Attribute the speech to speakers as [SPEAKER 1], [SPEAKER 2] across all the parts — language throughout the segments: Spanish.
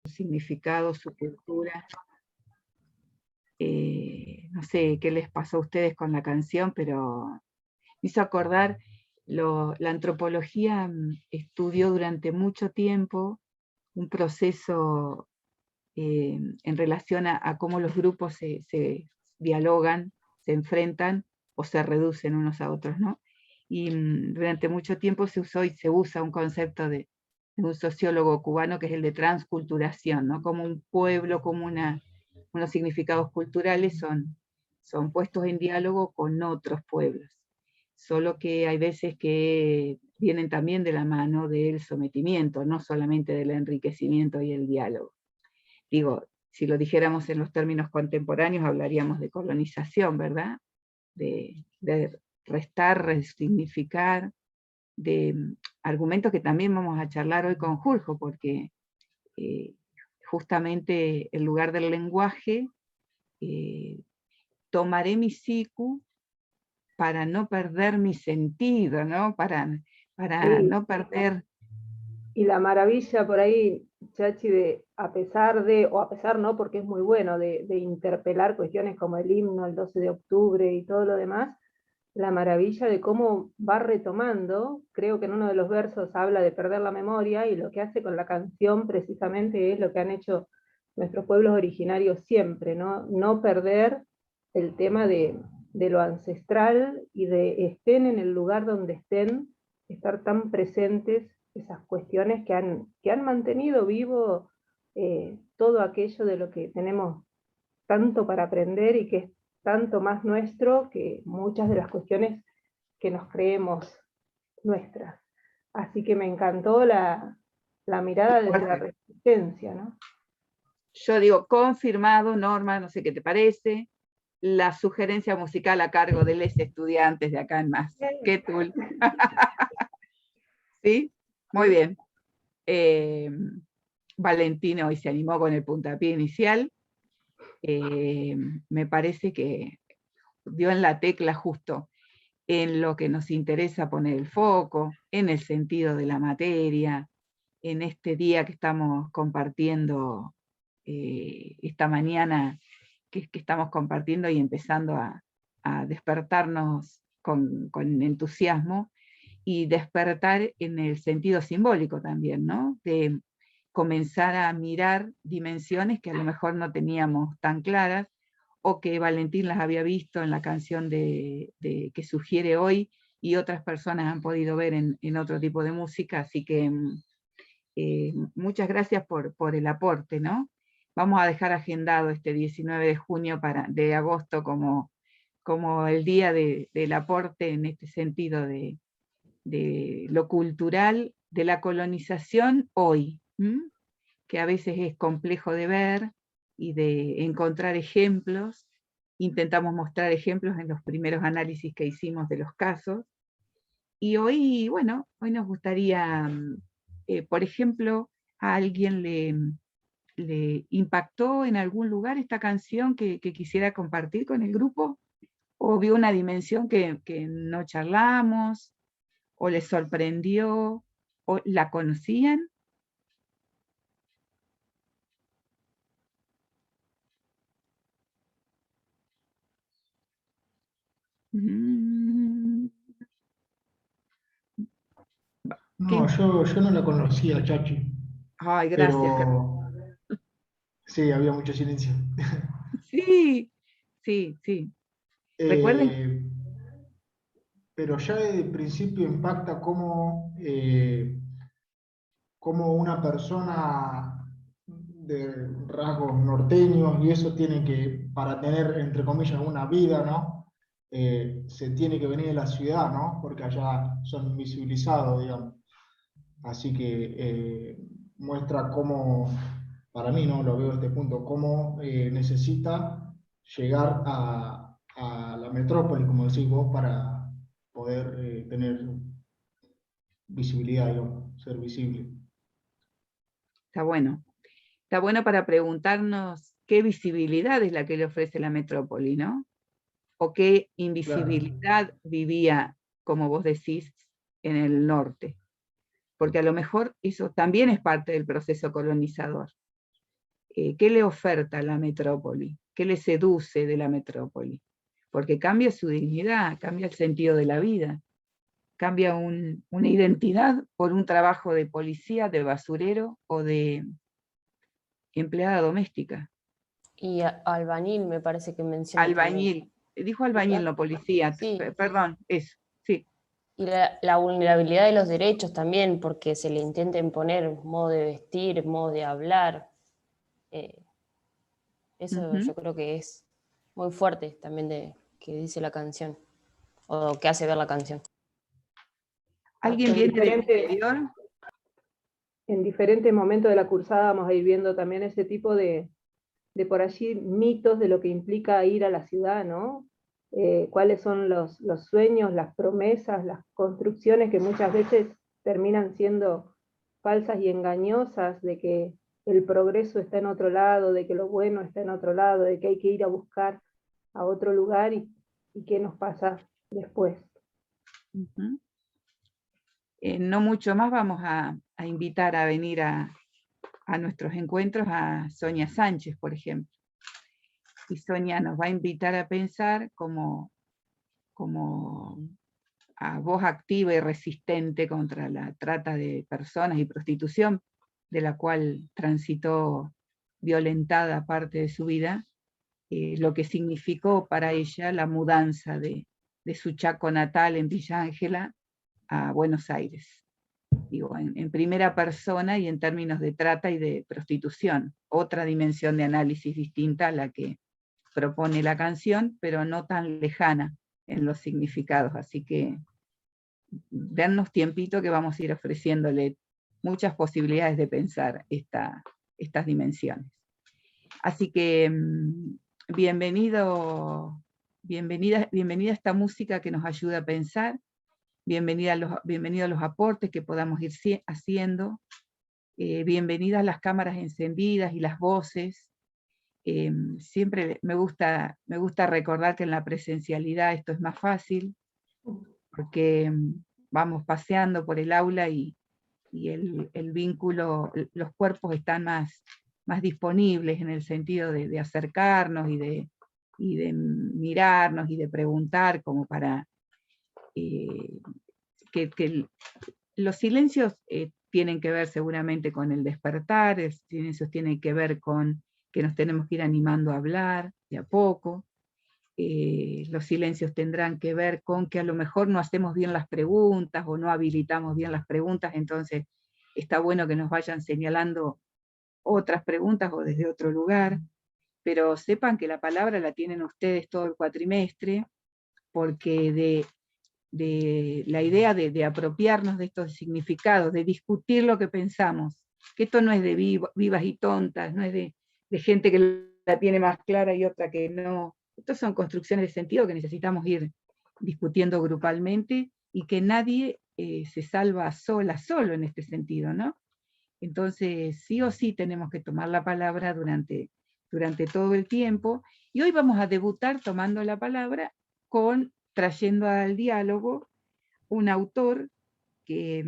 [SPEAKER 1] significado, su cultura. No sé qué les pasó a ustedes con la canción, pero me hizo acordar, la antropología estudió durante mucho tiempo un proceso en relación a cómo los grupos se dialogan, se enfrentan o se reducen unos a otros, ¿no? Y durante mucho tiempo se usó y se usa un concepto de un sociólogo cubano que es el de transculturación, ¿no? Como un pueblo, como unos significados culturales son puestos en diálogo con otros pueblos. Solo que hay veces que vienen también de la mano del sometimiento, no solamente del enriquecimiento y el diálogo. Digo, si lo dijéramos en los términos contemporáneos, hablaríamos de colonización, ¿verdad? De restar, resignificar, de argumentos que también vamos a charlar hoy con Julio, porque justamente el lugar del lenguaje, tomaré mi sicu para no perder mi sentido, ¿no? Para no perder...
[SPEAKER 2] Y la maravilla por ahí, Chachi, de a pesar de, o a pesar no, porque es muy bueno, de interpelar cuestiones como el himno, el 12 de octubre y todo lo demás, la maravilla de cómo va retomando, creo que en uno de los versos habla de perder la memoria, y lo que hace con la canción precisamente es lo que han hecho nuestros pueblos originarios siempre, ¿no? No perder el tema de lo ancestral y de estén en el lugar donde estén, estar tan presentes esas cuestiones que han mantenido vivo todo aquello de lo que tenemos tanto para aprender y que es tanto más nuestro que muchas de las cuestiones que nos creemos nuestras. Así que me encantó la mirada desde la resistencia, ¿no?
[SPEAKER 1] Yo digo, confirmado, Norma, no sé qué te parece, la sugerencia musical a cargo de los estudiantes de acá en Más. ¿Qué tú? ¿Sí? Muy bien. Valentina hoy se animó con el puntapié inicial. Me parece que dio en la tecla justo en lo que nos interesa poner el foco, en el sentido de la materia, en este día que estamos compartiendo, esta mañana que estamos compartiendo y empezando a despertarnos con entusiasmo, y despertar en el sentido simbólico también, ¿no? De comenzar a mirar dimensiones que a lo mejor no teníamos tan claras, o que Valentín las había visto en la canción que sugiere hoy, y otras personas han podido ver en otro tipo de música, así que muchas gracias por el aporte, ¿no? Vamos a dejar agendado este 19 de junio de agosto como el día del aporte en este sentido de lo cultural, de la colonización hoy, que a veces es complejo de ver y de encontrar ejemplos. Intentamos mostrar ejemplos en los primeros análisis que hicimos de los casos. Y hoy, bueno, hoy nos gustaría, por ejemplo, a alguien le impactó en algún lugar esta canción que quisiera compartir con el grupo, o vio una dimensión que no charlamos, o les sorprendió, o la conocían.
[SPEAKER 3] No, yo no la conocía, Chachi,
[SPEAKER 1] Ay, gracias.
[SPEAKER 3] pero sí, había mucho silencio.
[SPEAKER 1] Sí, sí, sí. Recuerden.
[SPEAKER 3] Eh, pero ya de principio impacta cómo una persona de rasgos norteños y eso tiene que, para tener, entre comillas, una vida, ¿no? Se tiene que venir de la ciudad, ¿no? Porque allá son invisibilizados, digamos. Así que muestra cómo, para mí, ¿no? Lo veo desde este punto, cómo necesita llegar a la metrópoli, como decís vos, para poder tener visibilidad, digamos, ser visible.
[SPEAKER 1] Está bueno. Está bueno para preguntarnos qué visibilidad es la que le ofrece la metrópoli, ¿no? O qué
[SPEAKER 3] Claro.
[SPEAKER 1] invisibilidad vivía, como vos decís, en el norte. Porque a lo mejor eso también es parte del proceso colonizador. ¿qué le oferta la metrópoli? ¿Qué le seduce de la metrópoli? Porque cambia su dignidad, cambia el sentido de la vida, cambia una identidad por un trabajo de policía, de basurero o de empleada doméstica.
[SPEAKER 4] Y albañil me parece que menciona también.
[SPEAKER 1] Albañil, dijo albañil, no policía,
[SPEAKER 4] Sí.
[SPEAKER 1] Perdón, eso, sí.
[SPEAKER 4] Y la vulnerabilidad de los derechos también, porque se le intenta imponer modo de vestir, modo de hablar. Eso yo creo que es muy fuerte también de que dice la canción, o que hace ver la canción.
[SPEAKER 1] ¿Alguien viene del interior?
[SPEAKER 2] En diferentes momentos de la cursada vamos a ir viendo también ese tipo de por allí mitos de lo que implica ir a la ciudad, ¿no? Cuáles son los sueños, las promesas, las construcciones que muchas veces terminan siendo falsas y engañosas, de que el progreso está en otro lado, de que lo bueno está en otro lado, de que hay que ir a buscar a otro lugar y qué nos pasa después.
[SPEAKER 1] No mucho más vamos a invitar a venir a nuestros encuentros a Sonia Sánchez, por ejemplo. Y Sonia nos va a invitar a pensar como a voz activa y resistente contra la trata de personas y prostitución, de la cual transitó violentada parte de su vida, lo que significó para ella la mudanza de su Chaco natal en Villa Ángela a Buenos Aires. Digo, en primera persona y en términos de trata y de prostitución, otra dimensión de análisis distinta a la que propone la canción, pero no tan lejana en los significados, así que dennos tiempito que vamos a ir ofreciéndole muchas posibilidades de pensar estas dimensiones. Así que bienvenida a esta música que nos ayuda a pensar, bienvenido a los aportes que podamos ir haciendo, bienvenidas las cámaras encendidas y las voces. Siempre me gusta recordar que en la presencialidad esto es más fácil, porque vamos paseando por el aula y el vínculo, los cuerpos están más disponibles en el sentido de acercarnos y de mirarnos y de preguntar, como para que los silencios tienen que ver seguramente con el despertar, los silencios tienen que ver con que nos tenemos que ir animando a hablar de a poco. Los silencios tendrán que ver con que a lo mejor no hacemos bien las preguntas o no habilitamos bien las preguntas, entonces está bueno que nos vayan señalando otras preguntas o desde otro lugar, pero sepan que la palabra la tienen ustedes todo el cuatrimestre, porque de la idea de apropiarnos de estos significados, de discutir lo que pensamos, que esto no es de vivas y tontas, no es de gente que la tiene más clara y otra que no. Estas son construcciones de sentido que necesitamos ir discutiendo grupalmente y que nadie se salva solo en este sentido, ¿no? Entonces, sí o sí tenemos que tomar la palabra durante todo el tiempo, y hoy vamos a debutar tomando la palabra trayendo al diálogo un autor que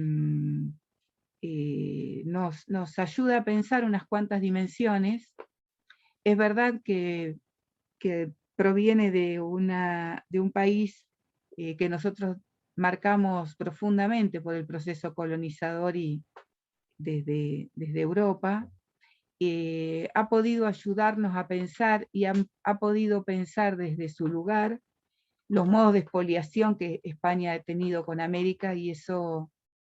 [SPEAKER 1] nos ayuda a pensar unas cuantas dimensiones. Es verdad que proviene de un país que nosotros marcamos profundamente por el proceso colonizador y desde Europa, ha podido ayudarnos a pensar y ha podido pensar desde su lugar los modos de expoliación que España ha tenido con América, y eso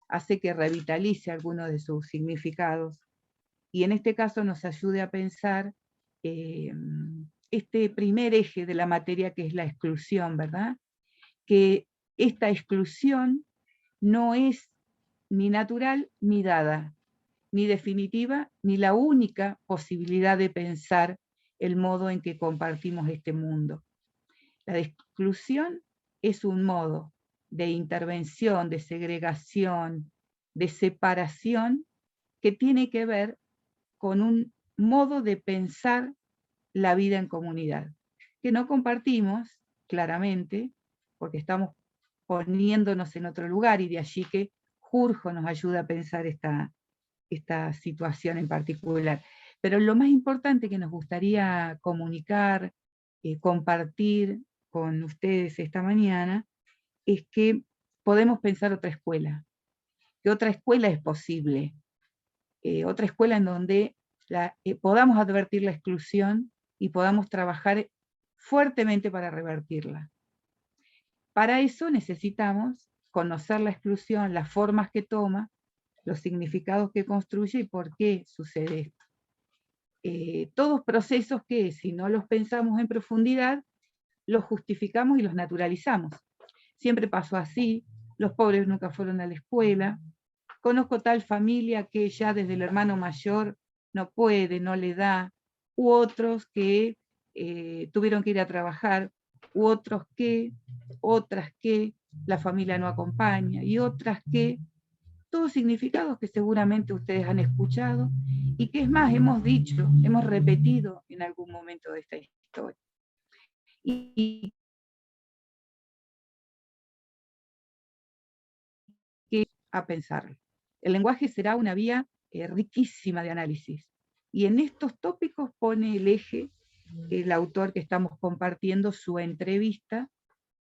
[SPEAKER 1] hace que revitalice algunos de sus significados. Y en este caso nos ayude a pensar este primer eje de la materia, que es la exclusión, ¿verdad? Que esta exclusión no es ni natural ni dada, ni definitiva, ni la única posibilidad de pensar el modo en que compartimos este mundo. La exclusión es un modo de intervención, de segregación, de separación, que tiene que ver con un modo de pensar la vida en comunidad, que no compartimos claramente, porque estamos poniéndonos en otro lugar, y de allí que Jurjo nos ayuda a pensar esta situación en particular. Pero lo más importante que nos gustaría comunicar, compartir con ustedes esta mañana, es que podemos pensar otra escuela, que otra escuela es posible, otra escuela en donde podamos advertir la exclusión y podamos trabajar fuertemente para revertirla. Para eso necesitamos conocer la exclusión, las formas que toma, los significados que construye y por qué sucede esto. Todos procesos que, si no los pensamos en profundidad, los justificamos y los naturalizamos. Siempre pasó así, los pobres nunca fueron a la escuela, conozco tal familia que ya desde el hermano mayor no puede, no le da, u otros que tuvieron que ir a trabajar, u otras que la familia no acompaña, y otras que, todos significados que seguramente ustedes han escuchado, y que es más, hemos dicho, hemos repetido en algún momento de esta historia. Y que a pensarlo. El lenguaje será una vía riquísima de análisis. Y en estos tópicos pone el eje el autor que estamos compartiendo su entrevista,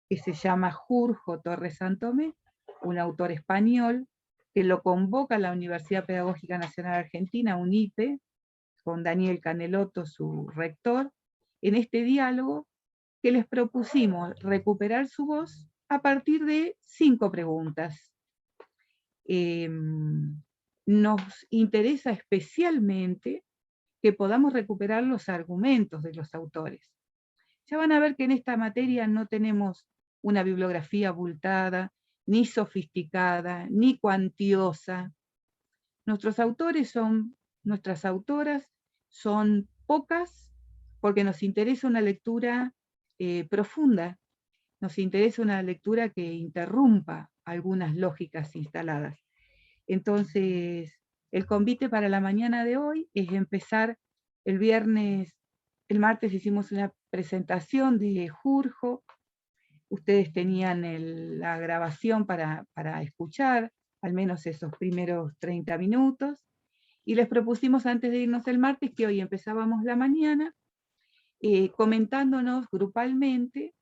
[SPEAKER 1] que se llama Jorge Torres Santomé, un autor español, que lo convoca a la Universidad Pedagógica Nacional Argentina, UNIPE, con Daniel Caneloto, su rector, en este diálogo que les propusimos recuperar su voz a partir de 5 preguntas. Nos interesa especialmente que podamos recuperar los argumentos de los autores. Ya van a ver que en esta materia no tenemos una bibliografía abultada, ni sofisticada, ni cuantiosa. Nuestras autoras son pocas porque nos interesa una lectura profunda, nos interesa una lectura que interrumpa algunas lógicas instaladas. Entonces, el convite para la mañana de hoy es empezar el martes hicimos una presentación de Jorge, ustedes tenían la grabación para escuchar, al menos esos primeros 30 minutos, y les propusimos antes de irnos el martes que hoy empezábamos la mañana comentándonos grupalmente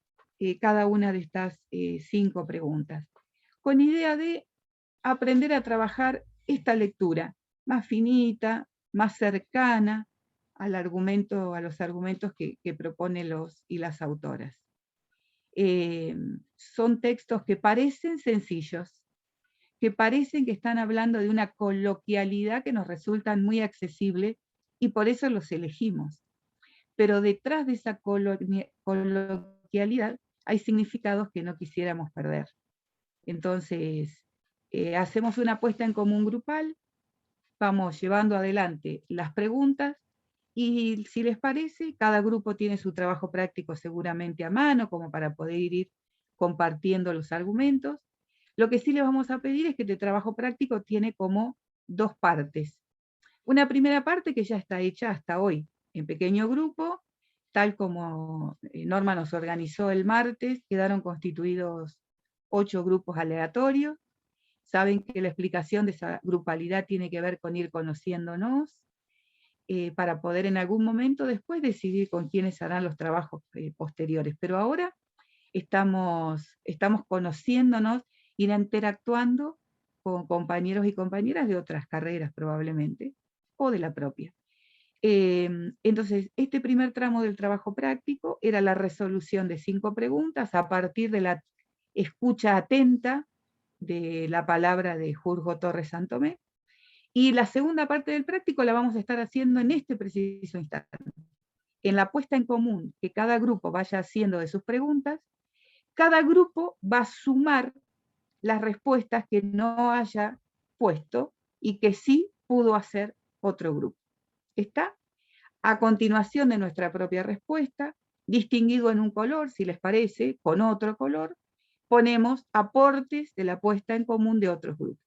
[SPEAKER 1] cada una de estas 5 preguntas, con idea de aprender a trabajar esta lectura más finita, más cercana al argumento, a los argumentos que proponen los y las autoras. Son textos que parecen sencillos, que parecen que están hablando de una coloquialidad que nos resulta muy accesible y por eso los elegimos. Pero detrás de esa coloquialidad hay significados que no quisiéramos perder. Entonces, hacemos una puesta en común grupal, vamos llevando adelante las preguntas, y si les parece, cada grupo tiene su trabajo práctico seguramente a mano, como para poder ir compartiendo los argumentos. Lo que sí les vamos a pedir es que este trabajo práctico tiene como 2 partes. Una primera parte que ya está hecha hasta hoy, en pequeño grupo, tal como Norma nos organizó el martes, quedaron constituidos 8 grupos aleatorios. Saben que la explicación de esa grupalidad tiene que ver con ir conociéndonos, para poder en algún momento después decidir con quiénes harán los trabajos posteriores. Pero ahora estamos conociéndonos y interactuando con compañeros y compañeras de otras carreras probablemente, o de la propia. Entonces, este primer tramo del trabajo práctico era la resolución de 5 preguntas a partir de la escucha atenta de la palabra de Jorge Torres Santomé, y la segunda parte del práctico la vamos a estar haciendo en este preciso instante. En la puesta en común que cada grupo vaya haciendo de sus preguntas, cada grupo va a sumar las respuestas que no haya puesto y que sí pudo hacer otro grupo. ¿Está? A continuación de nuestra propia respuesta, distinguido en un color, si les parece, con otro color, ponemos aportes de la puesta en común de otros grupos.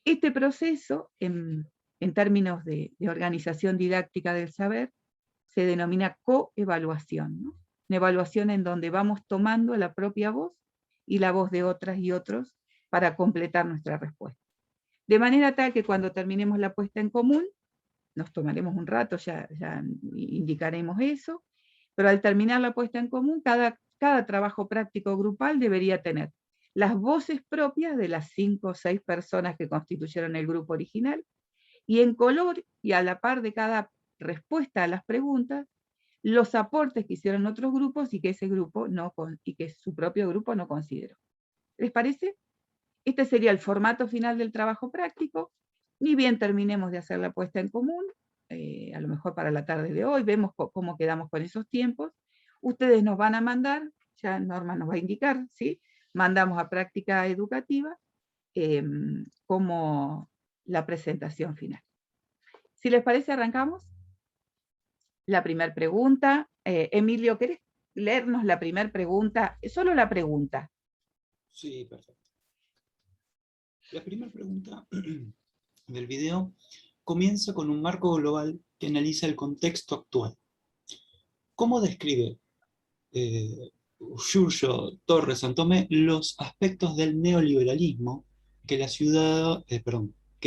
[SPEAKER 1] Este proceso, en términos de organización didáctica del saber, se denomina coevaluación, ¿no? Una evaluación en donde vamos tomando la propia voz y la voz de otras y otros para completar nuestra respuesta. De manera tal que cuando terminemos la puesta en común, nos tomaremos un rato, ya indicaremos eso, pero al terminar la puesta en común, cada trabajo práctico grupal debería tener las voces propias de las 5 o 6 personas que constituyeron el grupo original, y en color y a la par de cada respuesta a las preguntas, los aportes que hicieron otros grupos y que ese grupo y que su propio grupo no consideró. ¿Les parece? Este sería el formato final del trabajo práctico. Ni bien terminemos de hacer la puesta en común, a lo mejor para la tarde de hoy, vemos cómo quedamos con esos tiempos. Ustedes nos van a mandar, ya Norma nos va a indicar, ¿sí? Mandamos a práctica educativa como la presentación final. Si les parece, arrancamos. La primera pregunta. Emilio, ¿querés leernos la primera pregunta? Solo la pregunta.
[SPEAKER 5] Sí, perfecto. La primera pregunta del video comienza con un marco global que analiza el contexto actual. ¿Cómo describe Giorgio Torres Santomé los aspectos del neoliberalismo que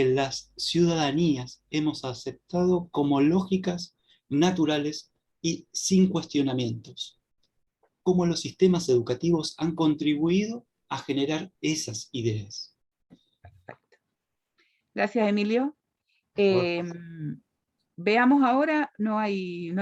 [SPEAKER 5] las ciudadanías hemos aceptado como lógicas, naturales y sin cuestionamientos? ¿Cómo los sistemas educativos han contribuido a generar esas ideas?
[SPEAKER 1] Gracias, Emilio. Veamos ahora, no hay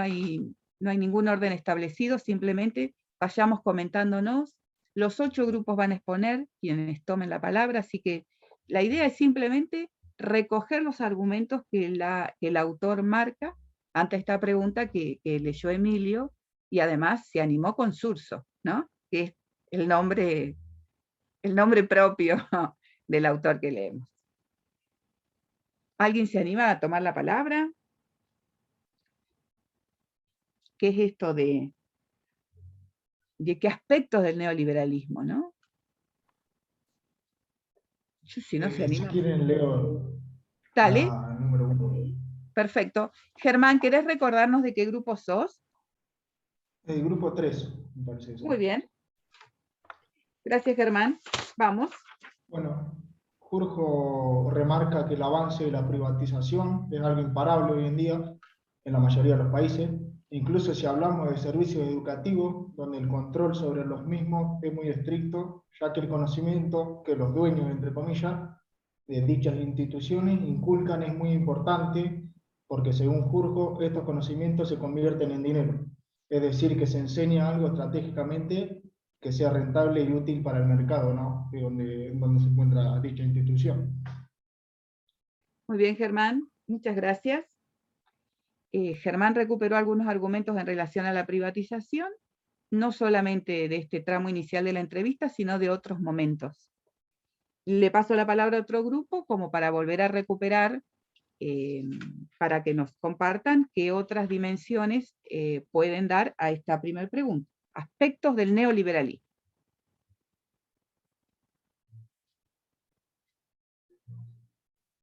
[SPEAKER 1] ningún orden establecido, simplemente vayamos comentándonos. Los 8 grupos van a exponer, quienes tomen la palabra, así que la idea es simplemente recoger los argumentos que el autor marca ante esta pregunta que leyó Emilio, y además se animó con Surso, ¿no? Que es el nombre propio del autor que leemos. ¿Alguien se anima a tomar la palabra? ¿Qué es esto de qué aspectos del neoliberalismo, no? Yo, si no se anima.
[SPEAKER 3] Si quieren, leo
[SPEAKER 1] Dale.
[SPEAKER 3] la número 1.
[SPEAKER 1] Perfecto. Germán, ¿querés recordarnos de qué grupo sos?
[SPEAKER 3] El grupo 3, me parece eso.
[SPEAKER 1] Muy bien. Gracias, Germán. Vamos.
[SPEAKER 3] Bueno, Jorge remarca que el avance de la privatización es algo imparable hoy en día en la mayoría de los países, incluso si hablamos de servicios educativos, donde el control sobre los mismos es muy estricto, ya que el conocimiento que los dueños, entre comillas, de dichas instituciones inculcan es muy importante, porque según Jorge, estos conocimientos se convierten en dinero, es decir, que se enseña algo estratégicamente que sea rentable y útil para el mercado, ¿no? De donde se encuentra dicha institución.
[SPEAKER 1] Muy bien, Germán. Muchas gracias. Germán recuperó algunos argumentos en relación a la privatización, no solamente de este tramo inicial de la entrevista, sino de otros momentos. Le paso la palabra a otro grupo como para volver a recuperar, para que nos compartan qué otras dimensiones pueden dar a esta primera pregunta. Aspectos del neoliberalismo.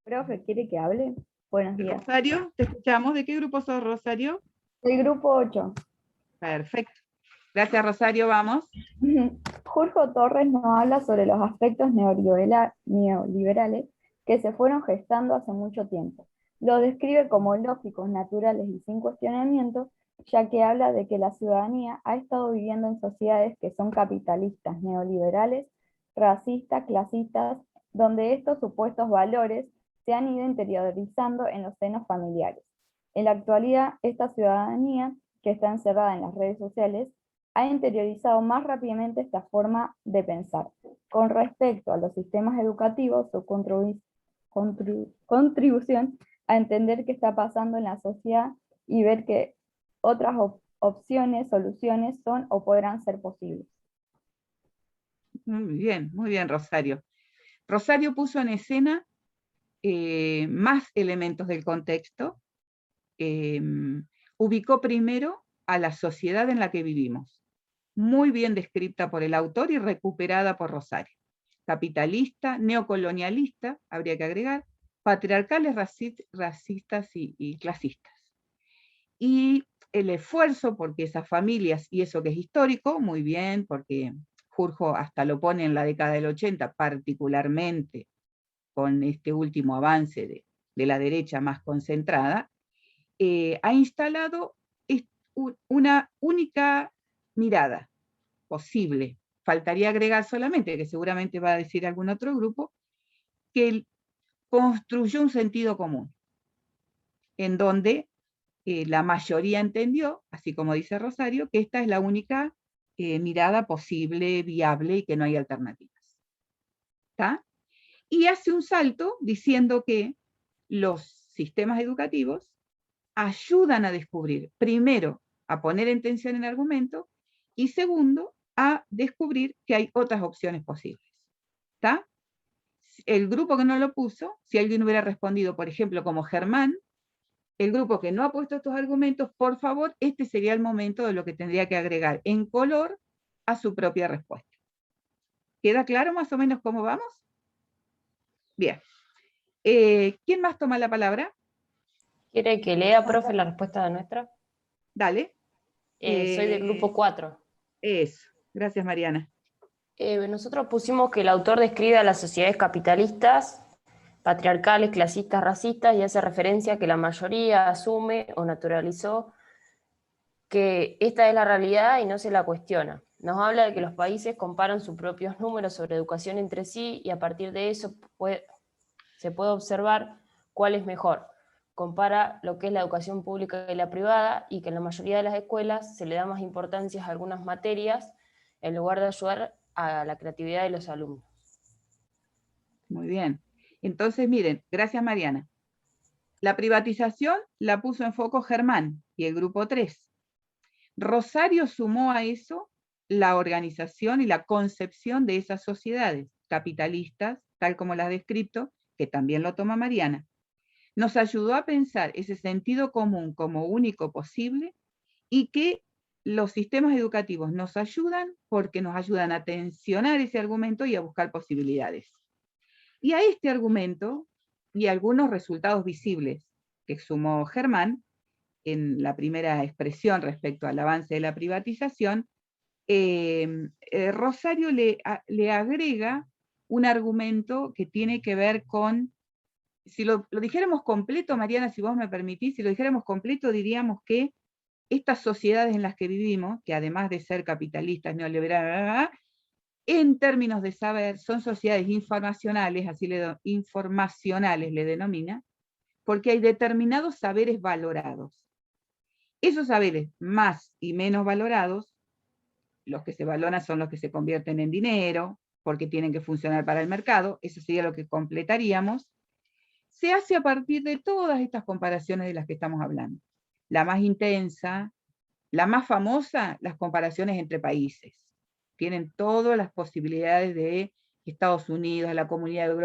[SPEAKER 6] Profe, ¿quiere que hable? Buenos días.
[SPEAKER 1] Rosario, te escuchamos. ¿De qué grupo sos, Rosario?
[SPEAKER 6] El grupo 8.
[SPEAKER 1] Perfecto. Gracias, Rosario. Vamos.
[SPEAKER 6] Jorge Torres nos habla sobre los aspectos neoliberales que se fueron gestando hace mucho tiempo. Lo describe como lógicos, naturales y sin cuestionamiento, ya que habla de que la ciudadanía ha estado viviendo en sociedades que son capitalistas, neoliberales, racistas, clasistas, donde estos supuestos valores se han ido interiorizando en los senos familiares. En la actualidad, esta ciudadanía, que está encerrada en las redes sociales, ha interiorizado más rápidamente esta forma de pensar. Con respecto a los sistemas educativos, su contribución a entender qué está pasando en la sociedad y ver que otras opciones, soluciones son o podrán ser posibles.
[SPEAKER 1] Muy bien, Rosario. Rosario puso en escena más elementos del contexto, ubicó primero a la sociedad en la que vivimos, muy bien descrita por el autor y recuperada por Rosario. Capitalista, neocolonialista, habría que agregar, patriarcales, racistas y clasistas. Y el esfuerzo porque esas familias, y eso que es histórico, muy bien, porque Jorge hasta lo pone en la década del 80, particularmente con este último avance de la derecha más concentrada, ha instalado una única mirada posible. Faltaría agregar solamente, que seguramente va a decir algún otro grupo, que construyó un sentido común, en donde la mayoría entendió, así como dice Rosario, que esta es la única mirada posible, viable y que no hay alternativas. ¿Está? Y hace un salto diciendo que los sistemas educativos ayudan a descubrir, primero, a poner en tensión el argumento, y segundo, a descubrir que hay otras opciones posibles. ¿Está? El grupo que no lo puso, si alguien hubiera respondido, por ejemplo, como Germán, el grupo que no ha puesto estos argumentos, por favor, este sería el momento de lo que tendría que agregar en color a su propia respuesta. ¿Queda claro más o menos cómo vamos? Bien. ¿Quién más toma la palabra?
[SPEAKER 4] ¿Quiere que lea, profe, la respuesta de nuestra?
[SPEAKER 1] Dale.
[SPEAKER 4] Soy del grupo 4.
[SPEAKER 1] Eso. Gracias, Mariana.
[SPEAKER 4] Nosotros pusimos que el autor describe a las sociedades capitalistas, patriarcales, clasistas, racistas, y hace referencia a que la mayoría asume o naturalizó que esta es la realidad y no se la cuestiona. Nos habla de que los países comparan sus propios números sobre educación entre sí y a partir de eso se puede observar cuál es mejor. Compara lo que es la educación pública y la privada y que en la mayoría de las escuelas se le da más importancia a algunas materias en lugar de ayudar a la creatividad de los alumnos.
[SPEAKER 1] Muy bien. Entonces, miren, gracias, Mariana. La privatización la puso en foco Germán y el grupo 3. Rosario sumó a eso la organización y la concepción de esas sociedades capitalistas, tal como las descrito, que también lo toma Mariana. Nos ayudó a pensar ese sentido común como único posible y que los sistemas educativos nos ayudan porque nos ayudan a tensionar ese argumento y a buscar posibilidades. Y a este argumento y algunos resultados visibles que sumó Germán en la primera expresión respecto al avance de la privatización, Rosario le agrega un argumento que tiene que ver con, si lo dijéramos completo, Mariana, si vos me permitís, si lo dijéramos completo, diríamos que estas sociedades en las que vivimos, que además de ser capitalistas, neoliberales, en términos de saber, son sociedades informacionales, así informacionales le denomina, porque hay determinados saberes valorados. Esos saberes más y menos valorados, los que se valoran son los que se convierten en dinero, porque tienen que funcionar para el mercado, eso sería lo que completaríamos, se hace a partir de todas estas comparaciones de las que estamos hablando. La más intensa, la más famosa, las comparaciones entre países. Tienen todas las posibilidades de Estados Unidos, la Comunidad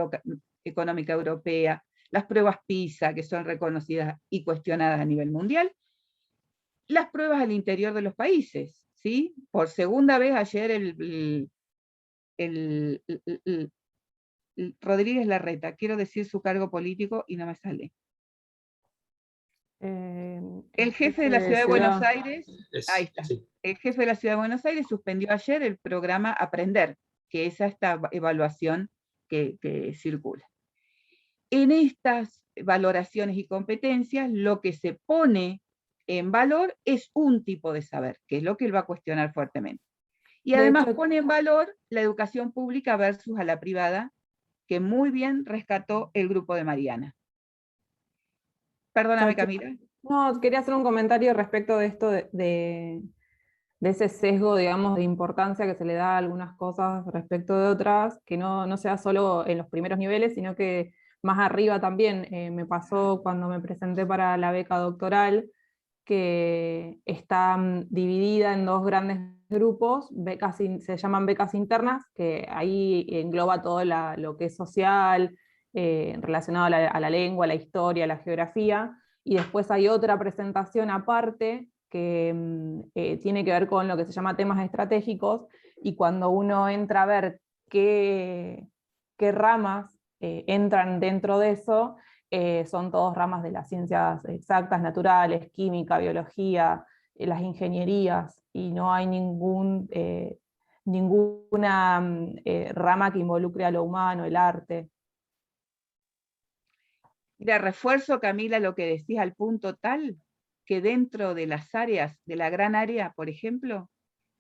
[SPEAKER 1] Económica Europea, las pruebas PISA, que son reconocidas y cuestionadas a nivel mundial, las pruebas al interior de los países, ¿sí? Por segunda vez ayer Rodríguez Larreta, quiero decir su cargo político y no me sale. El jefe de la Ciudad de Buenos Aires, ahí está. Sí. El jefe de la Ciudad de Buenos Aires suspendió ayer el programa Aprender, que es esta evaluación que circula. En estas valoraciones y competencias, lo que se pone en valor es un tipo de saber, que es lo que él va a cuestionar fuertemente. Y además pone en valor la educación pública versus a la privada, que muy bien rescató el grupo de Mariana. Perdóname, Camila.
[SPEAKER 7] No, quería hacer un comentario respecto de esto de ese sesgo, digamos, de importancia que se le da a algunas cosas respecto de otras, que no sea solo en los primeros niveles, sino que más arriba también. Me pasó cuando me presenté para la beca doctoral, que está dividida en dos grandes grupos, se llaman becas internas, que ahí engloba todo lo que es social, relacionado a la lengua, a la historia, a la geografía, y después hay otra presentación aparte que tiene que ver con lo que se llama temas estratégicos, y cuando uno entra a ver qué ramas entran dentro de eso, son todas ramas de las ciencias exactas, naturales, química, biología, las ingenierías, y no hay ninguna rama que involucre a lo humano, el arte.
[SPEAKER 1] Mira, refuerzo, Camila, lo que decís al punto tal que dentro de las áreas, de la gran área, por ejemplo,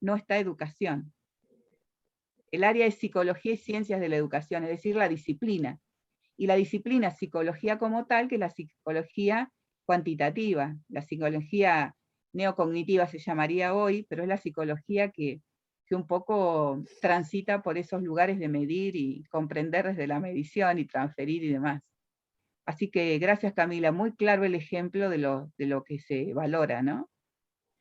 [SPEAKER 1] no está educación. El área es psicología y ciencias de la educación, es decir, la disciplina. Y la disciplina psicología como tal, que es la psicología cuantitativa, la psicología neocognitiva se llamaría hoy, pero es la psicología que un poco transita por esos lugares de medir y comprender desde la medición y transferir y demás. Así que gracias, Camila, muy claro el ejemplo de lo que se valora, ¿no?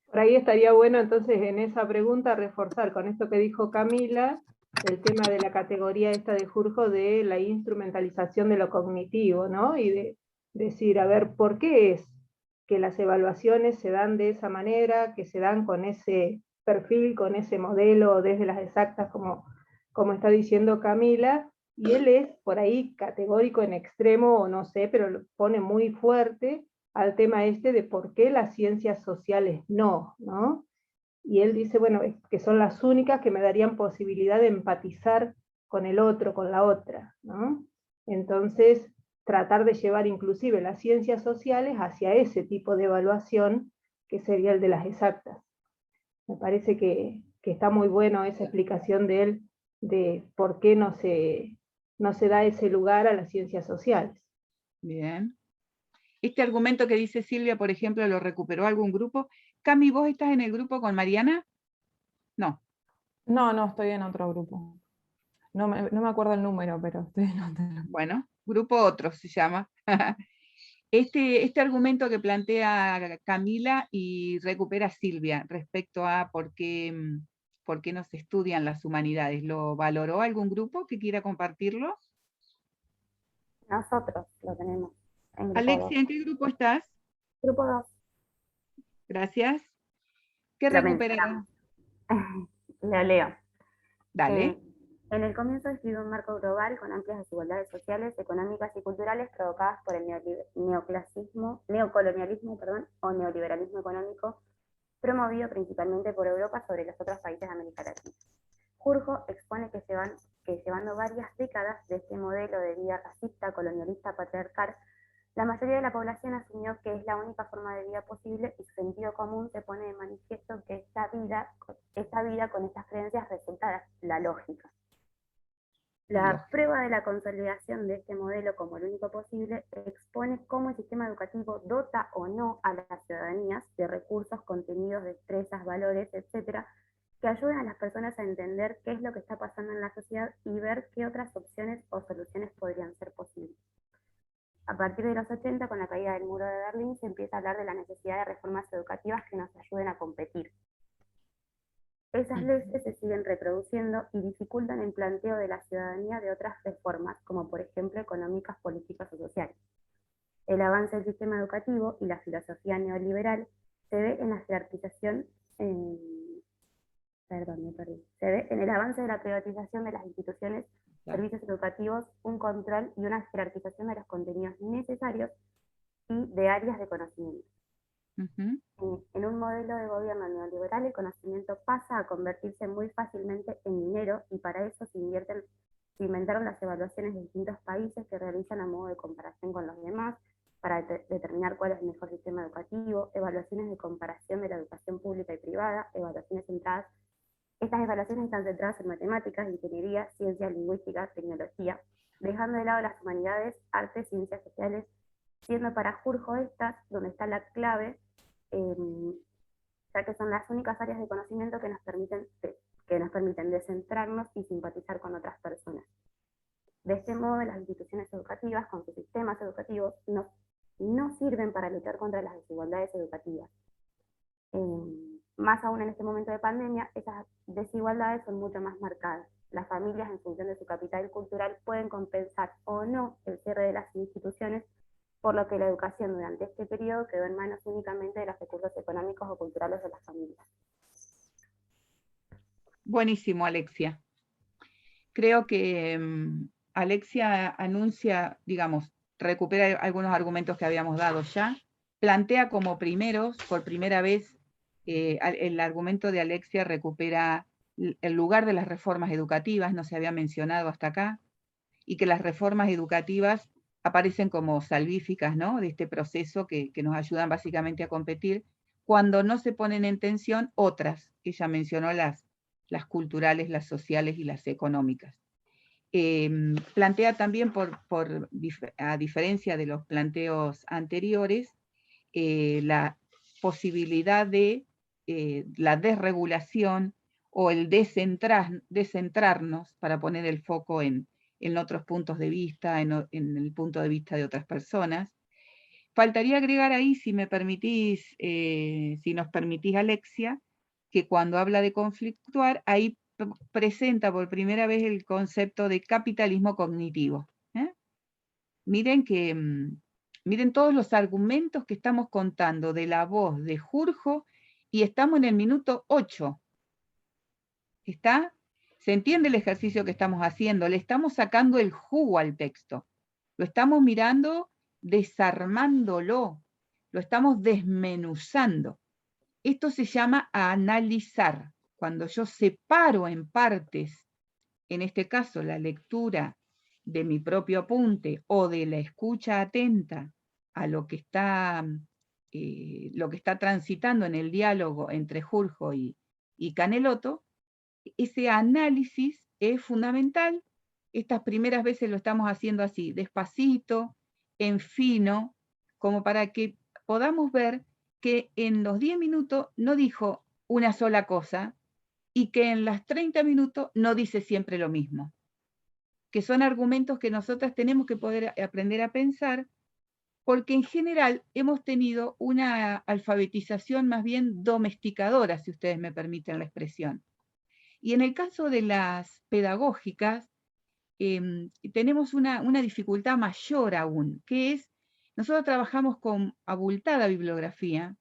[SPEAKER 2] Por ahí estaría bueno entonces en esa pregunta reforzar con esto que dijo Camila, el tema de la categoría esta de Jurjo de la instrumentalización de lo cognitivo, ¿no? Y de decir, a ver, ¿por qué es que las evaluaciones se dan de esa manera, que se dan con ese perfil, con ese modelo, desde las exactas, como está diciendo Camila? Y él es por ahí categórico en extremo, o no sé, pero lo pone muy fuerte al tema este de por qué las ciencias sociales no, ¿no? Y él dice, bueno, es que son las únicas que me darían posibilidad de empatizar con el otro, con la otra, ¿no? Entonces, tratar de llevar inclusive las ciencias sociales hacia ese tipo de evaluación que sería el de las exactas. Me parece que está muy bueno esa explicación de él de por qué no se da ese lugar a las ciencias sociales.
[SPEAKER 1] Bien. Este argumento que dice Silvia, por ejemplo, ¿lo recuperó algún grupo? Cami, ¿vos estás en el grupo con Mariana? No.
[SPEAKER 7] No, estoy en otro grupo. No me acuerdo el número, pero estoy en otro.
[SPEAKER 1] Bueno, grupo otro se llama. Este argumento que plantea Camila y recupera Silvia respecto a por qué no se estudian las humanidades, ¿lo valoró algún grupo que quiera compartirlo?
[SPEAKER 6] Nosotros lo tenemos en grupo 2.
[SPEAKER 1] Alexia, ¿en qué grupo estás?
[SPEAKER 6] Grupo 2.
[SPEAKER 1] Gracias. ¿Qué
[SPEAKER 6] Lo
[SPEAKER 1] recuperaron?
[SPEAKER 6] Lo leo.
[SPEAKER 1] Dale.
[SPEAKER 6] En el comienzo describe un marco global con amplias desigualdades sociales, económicas y culturales provocadas por el neocolonialismo o neoliberalismo económico, promovido principalmente por Europa sobre los otros países de América Latina. Jurjo expone que llevando varias décadas de este modelo de vida racista, colonialista, patriarcal, la mayoría de la población asumió que es la única forma de vida posible y su sentido común se pone de manifiesto que esta vida con estas creencias resulta la lógica. La prueba de la consolidación de este modelo como el único posible expone cómo el sistema educativo dota o no a las ciudadanías de recursos, contenidos, destrezas, valores, etcétera, que ayuden a las personas a entender qué es lo que está pasando en la sociedad y ver qué otras opciones o soluciones podrían ser posibles. A partir de los 80, con la caída del muro de Berlín, se empieza a hablar de la necesidad de reformas educativas que nos ayuden a competir. Esas leyes se siguen reproduciendo y dificultan el planteo de la ciudadanía de otras reformas, como por ejemplo económicas, políticas o sociales. El avance del sistema educativo y la filosofía neoliberal se ve en la jerarquización, se ve en el avance de la privatización de las instituciones, servicios educativos, un control y una jerarquización de los contenidos necesarios y de áreas de conocimiento. En un modelo de gobierno neoliberal, el conocimiento pasa a convertirse muy fácilmente en dinero y para eso se inventaron las evaluaciones de distintos países que realizan a modo de comparación con los demás para determinar cuál es el mejor sistema educativo, evaluaciones de comparación de la educación pública y privada, evaluaciones centradas. Estas evaluaciones están centradas en matemáticas, ingeniería, ciencias, lingüística, tecnología, dejando de lado las humanidades, artes, ciencias sociales, siendo para Jurjo estas donde está la clave, ya que son las únicas áreas de conocimiento que nos permiten descentrarnos y simpatizar con otras personas. De este modo, las instituciones educativas, con sus sistemas educativos, no sirven para luchar contra las desigualdades educativas. Más aún en este momento de pandemia, esas desigualdades son mucho más marcadas. Las familias, en función de su capital cultural, pueden compensar o no el cierre de las instituciones, por lo que la educación durante este periodo quedó en manos únicamente de los recursos económicos o culturales de las familias.
[SPEAKER 1] Buenísimo, Alexia. Creo que Alexia anuncia, digamos, recupera algunos argumentos que habíamos dado ya, plantea como por primera vez, el argumento de Alexia recupera el lugar de las reformas educativas, no se había mencionado hasta acá, y que las reformas educativas aparecen como salvíficas, ¿no?, de este proceso que nos ayudan básicamente a competir, cuando no se ponen en tensión otras, que ella mencionó, las culturales, las sociales y las económicas. Plantea también, a diferencia de los planteos anteriores, la posibilidad de la desregulación o el descentrarnos para poner el foco en otros puntos de vista, en el punto de vista de otras personas. Faltaría agregar ahí, si me permitís, si nos permitís, Alexia, que cuando habla de conflictuar, ahí presenta por primera vez el concepto de capitalismo cognitivo. Miren que, miren todos los argumentos que estamos contando de la voz de Jurjo, y estamos en el minuto 8. ¿Está? ¿Se entiende el ejercicio que estamos haciendo? Le estamos sacando el jugo al texto. Lo estamos mirando, desarmándolo. Lo estamos desmenuzando. Esto se llama analizar. Cuando yo separo en partes, en este caso la lectura de mi propio apunte o de la escucha atenta a lo que está transitando en el diálogo entre Jurjo y Caneloto, ese análisis es fundamental. Estas primeras veces lo estamos haciendo así, despacito, en fino, como para que podamos ver que en los 10 minutos no dijo una sola cosa, y que en las 30 minutos no dice siempre lo mismo. Que son argumentos que nosotras tenemos que poder aprender a pensar, porque en general hemos tenido una alfabetización más bien domesticadora, si ustedes me permiten la expresión. Y en el caso de las pedagógicas, tenemos una dificultad mayor aún, que es, nosotros trabajamos con abultada bibliografía,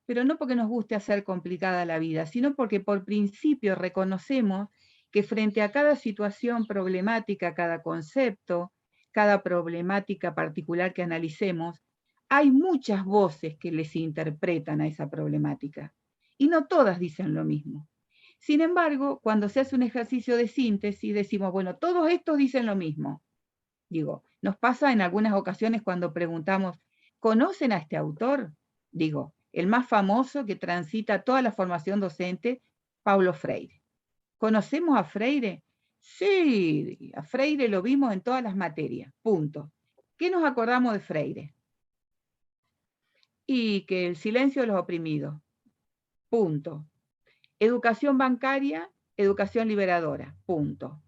[SPEAKER 1] pero no porque nos guste hacer complicada la vida, sino porque por principio reconocemos que frente a cada situación problemática, cada concepto, cada problemática particular que analicemos, hay muchas voces que les interpretan a esa problemática, y no todas dicen lo mismo. Sin embargo, cuando se hace un ejercicio de síntesis, decimos, bueno, todos estos dicen lo mismo. Digo, nos pasa en algunas ocasiones cuando preguntamos, ¿conocen a este autor? Digo, el más famoso que transita toda la formación docente, Paulo Freire. ¿Conocemos a Freire? Sí, a Freire lo vimos en todas las materias, punto. ¿Qué nos acordamos de Freire? Y que el silencio de los oprimidos, punto. Educación bancaria, educación liberadora, punto.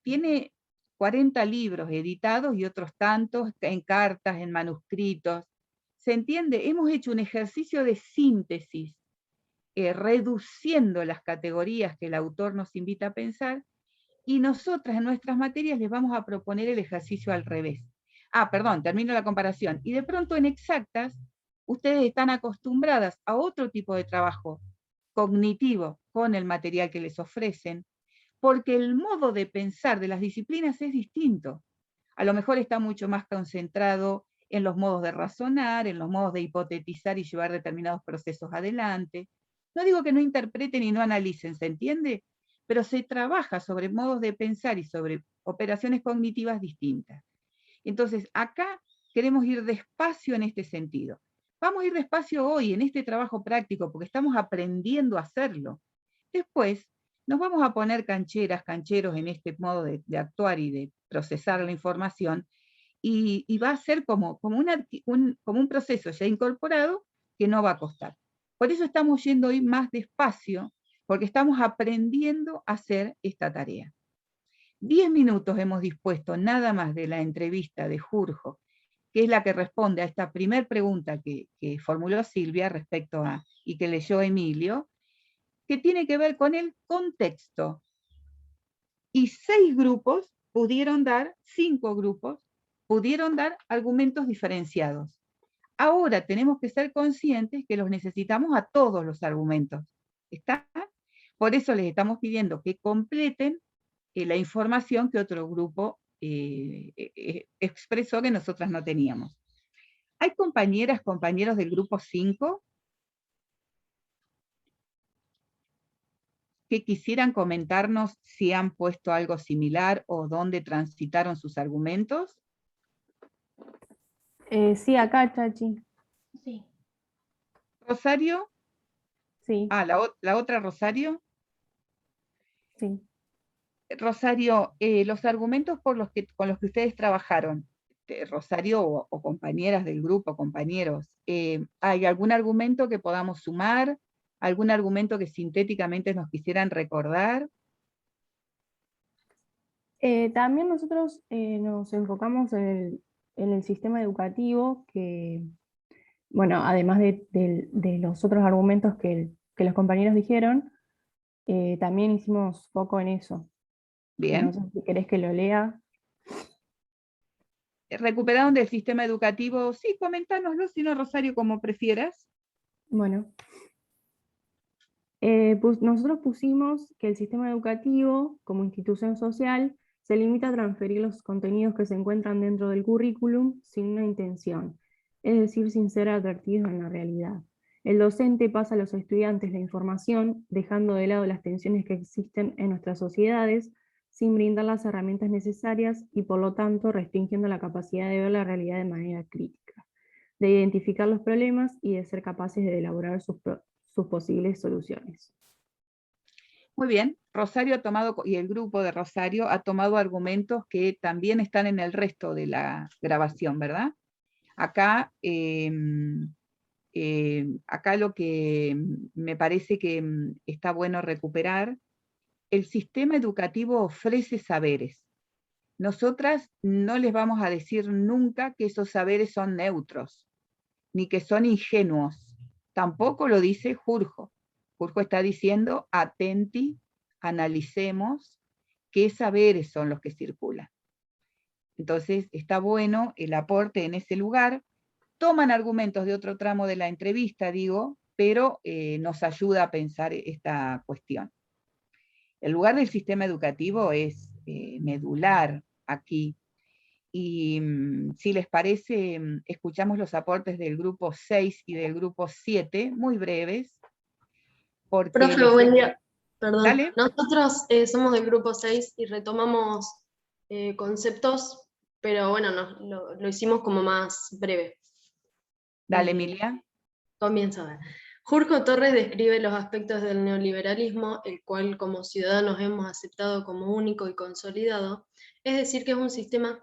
[SPEAKER 1] Tiene 40 libros editados y otros tantos en cartas, en manuscritos. ¿Se entiende? Hemos hecho un ejercicio de síntesis, reduciendo las categorías que el autor nos invita a pensar, y nosotras en nuestras materias les vamos a proponer el ejercicio al revés. Perdón, termino la comparación. Y de pronto en exactas, ustedes están acostumbradas a otro tipo de trabajo cognitivo con el material que les ofrecen, porque el modo de pensar de las disciplinas es distinto. A lo mejor está mucho más concentrado en los modos de razonar, en los modos de hipotetizar y llevar determinados procesos adelante. No digo que no interpreten y no analicen, ¿se entiende? Pero se trabaja sobre modos de pensar y sobre operaciones cognitivas distintas. Entonces, acá queremos ir despacio en este sentido. Vamos a ir despacio hoy en este trabajo práctico porque estamos aprendiendo a hacerlo. Después, nos vamos a poner cancheras, cancheros en este modo de actuar y de procesar la información, y va a ser como un proceso ya incorporado que no va a costar. Por eso estamos yendo hoy más despacio, porque estamos aprendiendo a hacer esta tarea. 10 minutos hemos dispuesto nada más de la entrevista de Jurjo, que es la que responde a esta primer pregunta que formuló Silvia respecto a, y que leyó Emilio, que tiene que ver con el contexto. Y 5 grupos pudieron dar argumentos diferenciados. Ahora tenemos que ser conscientes que los necesitamos a todos los argumentos. ¿Está? Por eso les estamos pidiendo que completen la información que otro grupo expresó que nosotras no teníamos. ¿Hay compañeras, compañeros del grupo 5? que quisieran comentarnos si han puesto algo similar o dónde transitaron sus argumentos?
[SPEAKER 7] Sí, acá, Chachi.
[SPEAKER 4] Sí.
[SPEAKER 1] ¿Rosario?
[SPEAKER 7] Sí,
[SPEAKER 1] Ah, la otra Rosario.
[SPEAKER 7] sí.
[SPEAKER 1] Rosario, los argumentos con los que ustedes trabajaron, Rosario o compañeras del grupo, compañeros, ¿hay algún argumento que podamos sumar? ¿Algún argumento que sintéticamente nos quisieran recordar?
[SPEAKER 7] También nosotros nos enfocamos en el sistema educativo, que, bueno, además de los otros argumentos que los compañeros dijeron, también hicimos foco en eso. No
[SPEAKER 1] Bien.
[SPEAKER 7] sé si querés que lo lea.
[SPEAKER 1] ¿Recuperaron del sistema educativo? Sí, comentárnoslo, si no, Rosario, como prefieras.
[SPEAKER 7] Bueno, nosotros pusimos que el sistema educativo, como institución social, se limita a transferir los contenidos que se encuentran dentro del currículum sin una intención, es decir, sin ser advertidos en la realidad. El docente pasa a los estudiantes la información, dejando de lado las tensiones que existen en nuestras sociedades, sin brindar las herramientas necesarias y por lo tanto restringiendo la capacidad de ver la realidad de manera crítica, de identificar los problemas y de ser capaces de elaborar sus posibles soluciones.
[SPEAKER 1] Muy bien, Rosario ha tomado, y el grupo de Rosario ha tomado argumentos que también están en el resto de la grabación, ¿verdad? Acá, acá lo que me parece que está bueno recuperar, el sistema educativo ofrece saberes. Nosotras no les vamos a decir nunca que esos saberes son neutros, ni que son ingenuos. Tampoco lo dice Jurjo. Jurjo está diciendo, atenti, analicemos qué saberes son los que circulan. Entonces, está bueno el aporte en ese lugar. Toman argumentos de otro tramo de la entrevista, digo, pero nos ayuda a pensar esta cuestión. El lugar del sistema educativo es medular aquí. Y si les parece, escuchamos los aportes del grupo 6 y del grupo 7, muy breves. Porque
[SPEAKER 8] Profe, buen día. Perdón.
[SPEAKER 1] Dale.
[SPEAKER 8] Nosotros somos del grupo 6 y retomamos conceptos, pero bueno, lo hicimos como más breve.
[SPEAKER 1] Dale, Emilia.
[SPEAKER 8] Comienza a ver. Jurjo Torres describe los aspectos del neoliberalismo, el cual como ciudadanos hemos aceptado como único y consolidado, es decir, que es un sistema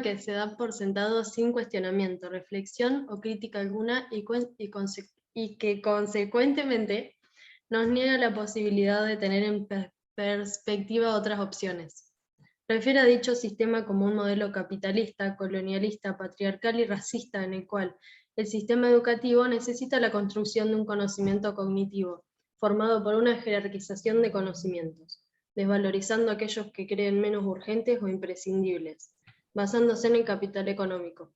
[SPEAKER 8] que se da por sentado sin cuestionamiento, reflexión o crítica alguna y que consecuentemente nos niega la posibilidad de tener en perspectiva otras opciones. Refiere a dicho sistema como un modelo capitalista, colonialista, patriarcal y racista en el cual el sistema educativo necesita la construcción de un conocimiento cognitivo, formado por una jerarquización de conocimientos, desvalorizando aquellos que creen menos urgentes o imprescindibles, basándose en el capital económico.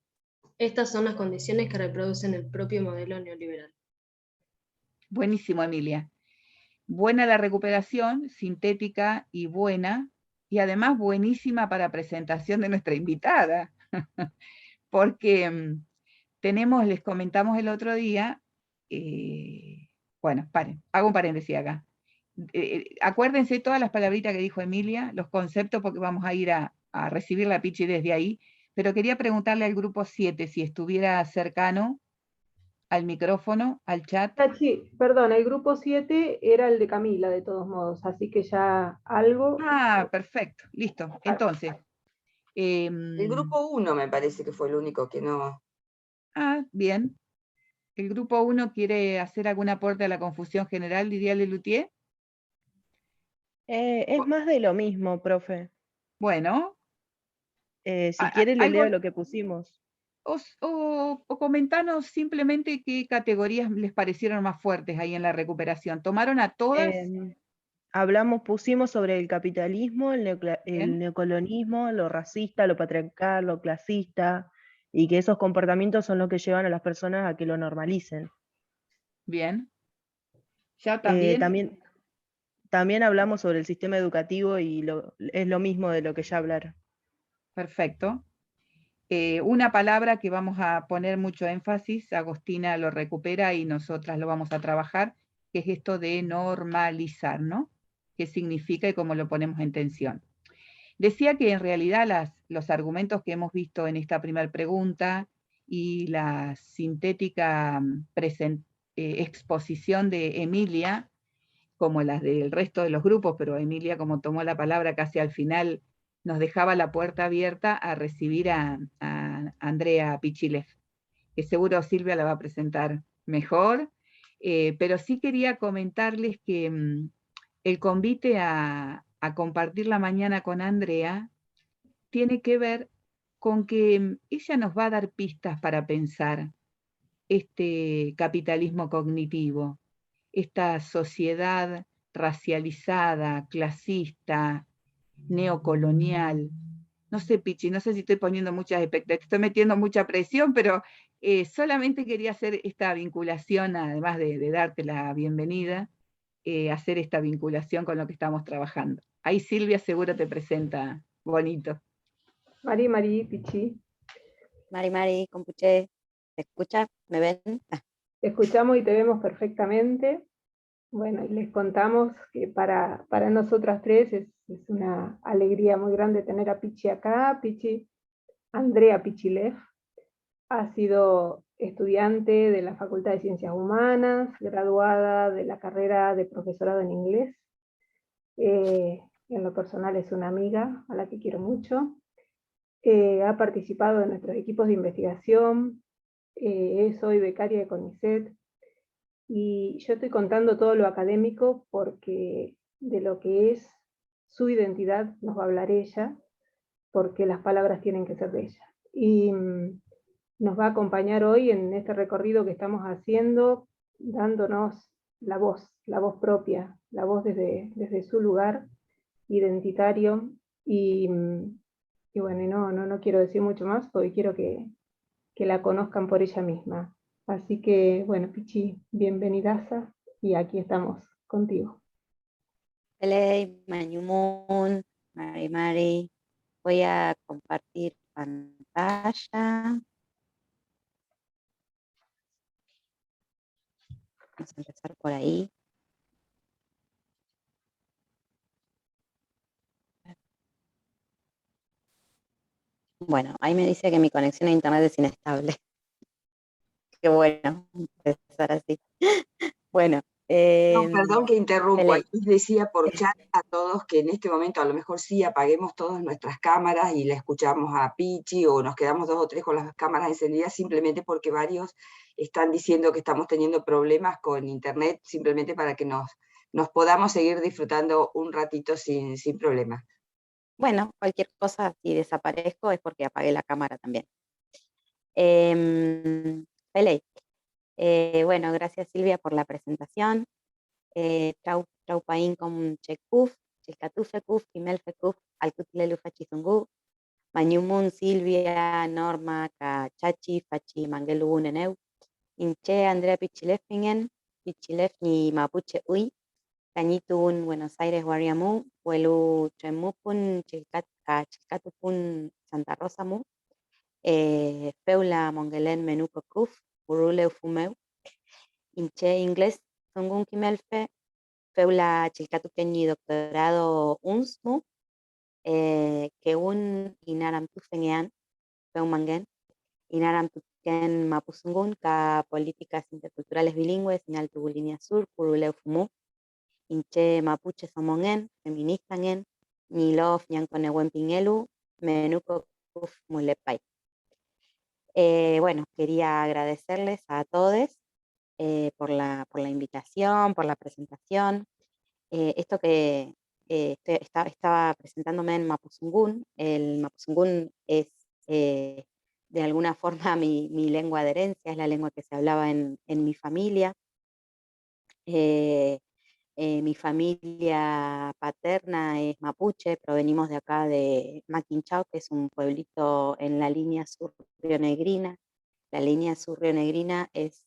[SPEAKER 8] Estas son las condiciones que reproducen el propio modelo neoliberal.
[SPEAKER 1] Buenísimo, Emilia. Buena la recuperación, sintética y buena, y además buenísima para presentación de nuestra invitada, porque les comentamos el otro día, bueno, paren, hago un paréntesis acá. Acuérdense todas las palabritas que dijo Emilia, los conceptos, porque vamos a ir a recibir la pichi desde ahí, pero quería preguntarle al grupo 7 si estuviera cercano al micrófono, al chat.
[SPEAKER 2] Chachi, perdón, el grupo 7 era el de Camila, de todos modos, así que ya algo...
[SPEAKER 1] Ah, perfecto, listo. Entonces...
[SPEAKER 9] el grupo 1 me parece que fue el único que no...
[SPEAKER 1] Ah, bien. ¿El grupo 1 quiere hacer algún aporte a la confusión general, diría Lelutier?
[SPEAKER 10] Es más de lo mismo, profe.
[SPEAKER 1] Bueno.
[SPEAKER 10] Si quiere le leo lo que pusimos.
[SPEAKER 1] O comentanos simplemente qué categorías les parecieron más fuertes ahí en la recuperación. ¿Tomaron a todas?
[SPEAKER 10] Pusimos sobre el capitalismo, el neocolonismo, lo racista, lo patriarcal, lo clasista, y que esos comportamientos son los que llevan a las personas a que lo normalicen.
[SPEAKER 1] Bien. Ya también.
[SPEAKER 10] También hablamos sobre el sistema educativo y es lo mismo de lo que ya hablaron.
[SPEAKER 1] Perfecto. Una palabra que vamos a poner mucho énfasis, Agostina lo recupera y nosotras lo vamos a trabajar, que es esto de normalizar, ¿no? ¿Qué significa y cómo lo ponemos en tensión? Decía que en realidad los argumentos que hemos visto en esta primera pregunta y la sintética exposición de Emilia, como las del resto de los grupos, pero Emilia, como tomó la palabra casi al final, nos dejaba la puerta abierta a recibir a Andrea Pichilev, que seguro Silvia la va a presentar mejor, pero sí quería comentarles que el convite a compartir la mañana con Andrea tiene que ver con que ella nos va a dar pistas para pensar este capitalismo cognitivo, esta sociedad racializada, clasista, neocolonial. No sé, Pichi, no sé si estoy poniendo muchas expectativas, estoy metiendo mucha presión, pero solamente quería hacer esta vinculación, además de darte la bienvenida, hacer esta vinculación con lo que estamos trabajando. Ahí Silvia seguro te presenta bonito.
[SPEAKER 2] Mari, Pichi.
[SPEAKER 11] Mari, Compuche, ¿se escucha? ¿Me ven?
[SPEAKER 2] Te escuchamos y te vemos perfectamente. Bueno, y les contamos que para nosotras tres es una alegría muy grande tener a Pichi acá. Pichi, Andrea Pichilev, ha sido estudiante de la Facultad de Ciencias Humanas, graduada de la carrera de profesorado en inglés. En lo personal es una amiga a la que quiero mucho. Ha participado en nuestros equipos de investigación. Es hoy becaria de CONICET. Y yo estoy contando todo lo académico porque de lo que es su identidad nos va a hablar ella, porque las palabras tienen que ser de ella. Y nos va a acompañar hoy en este recorrido que estamos haciendo, dándonos la voz propia, la voz desde su lugar identitario. Y bueno, no quiero decir mucho más porque quiero que la conozcan por ella misma. Así que, bueno, Pichi, bienvenidaza y aquí estamos contigo.
[SPEAKER 11] Peley, Mañumun, Mari. Voy a compartir pantalla. Vamos a empezar por ahí. Bueno, ahí me dice que mi conexión a internet es inestable. Qué bueno, empezar así. Bueno.
[SPEAKER 9] No, perdón que interrumpo,
[SPEAKER 11] Peley.
[SPEAKER 9] aquí decía por chat a todos que en este momento a lo mejor sí apaguemos todas nuestras cámaras y la escuchamos a Pichi o nos quedamos 2 o 3 con las cámaras encendidas simplemente porque varios están diciendo que estamos teniendo problemas con internet, simplemente para que nos podamos seguir disfrutando un ratito sin problema.
[SPEAKER 11] Bueno, cualquier cosa, si desaparezco es porque apagué la cámara también. Peley. Bueno, gracias Silvia por la presentación. Trau pain con chekuf, chilcatufekuf, kimelfekuf, alcutlelu fachizungu, mañumun Silvia, Norma, Chachi, Fachi, Mangelu, Neneu, Inche, Andrea Pichilefingen, Pichilef ni Mapuche Uy, Cañitun, Buenos Aires, Guariamú, Huelu, Chemupun, Chilcatupun, Santa Rosa Mu, Feula, Mongelen, Menuco Kuf, Uruleu Fumeu, Inche, Inglés, Songun Kimelfe, Feula Chilcatuqueñi doctorado UNSMU, que un Inaram Tufengean, Feumangen, Inaram Tuken Mapuzungun, ka políticas interculturales bilingües, Inaltu Línea Sur, Curuleu Fumu, Inche Mapuche Somongen, Feministangen, Nilof Ñanconewen Pinelu, Menuco Kuf Mulepay. Bueno, quería agradecerles a todos por la invitación, por la presentación. Esto que estaba presentándome en Mapuzungún. El Mapuzungún es de alguna forma mi lengua de herencia, es la lengua que se hablaba en mi familia. Mi familia paterna es mapuche, provenimos de acá de Maquinchao, que es un pueblito en la línea sur rionegrina. La línea sur rionegrina es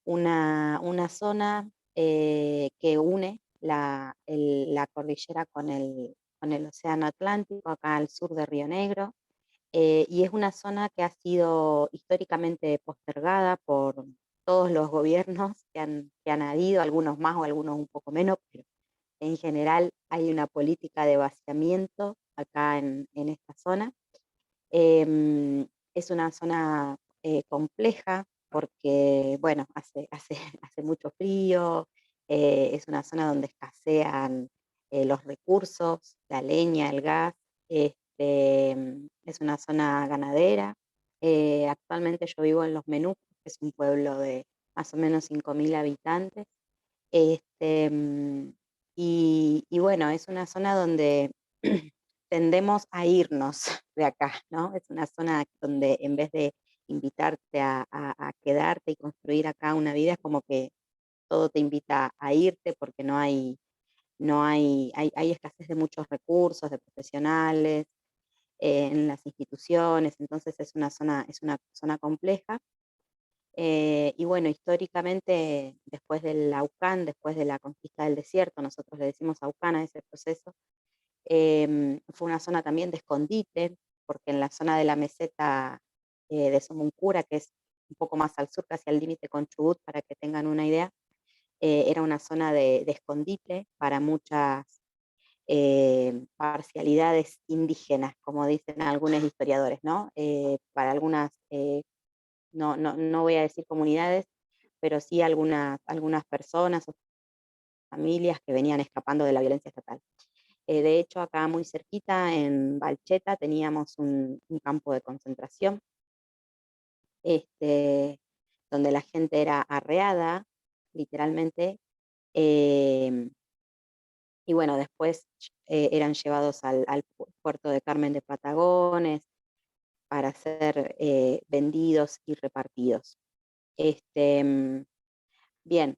[SPEAKER 11] una zona que une la cordillera con el océano Atlántico, acá al sur de Río Negro, y es una zona que ha sido históricamente postergada por todos los gobiernos que han habido, algunos más o algunos un poco menos, pero en general hay una política de vaciamiento acá en esta zona. Es una zona compleja porque, bueno, hace mucho frío, es una zona donde escasean los recursos, la leña, el gas, es una zona ganadera. Actualmente yo vivo en Los Menucos, que es un pueblo de más o menos 5.000 habitantes. Y bueno, es una zona donde tendemos a irnos de acá, ¿no? Es una zona donde en vez de invitarte a quedarte y construir acá una vida, es como que todo te invita a irte porque hay escasez de muchos recursos, de profesionales, en las instituciones, entonces es una zona compleja. Y bueno, históricamente, después del Aucán, después de la conquista del desierto, nosotros le decimos Aucán a ese proceso, fue una zona también de escondite, porque en la zona de la meseta de Somuncura, que es un poco más al sur, casi al límite con Chubut, para que tengan una idea, era una zona de escondite para muchas parcialidades indígenas, como dicen algunos historiadores, ¿no? Para algunas, no voy a decir comunidades, pero sí algunas personas o familias que venían escapando de la violencia estatal. De hecho, acá muy cerquita, en Balcheta, teníamos un campo de concentración, donde la gente era arreada, literalmente, y bueno, después eran llevados al puerto de Carmen de Patagones para ser vendidos y repartidos. Bien,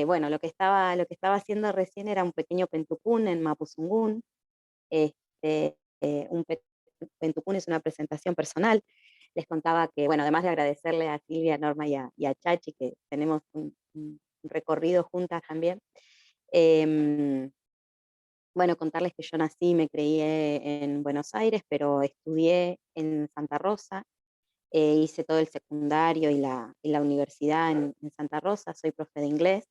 [SPEAKER 11] bueno, lo que estaba haciendo recién era un pequeño pentucún en Mapuzungún. Un pentucún es una presentación personal. Les contaba que, bueno, además de agradecerle a Silvia, Norma y a Chachi, que tenemos un recorrido juntas también, bueno, contarles que yo nací y me crié en Buenos Aires, pero estudié en Santa Rosa, hice todo el secundario y la universidad en Santa Rosa, soy profe de inglés.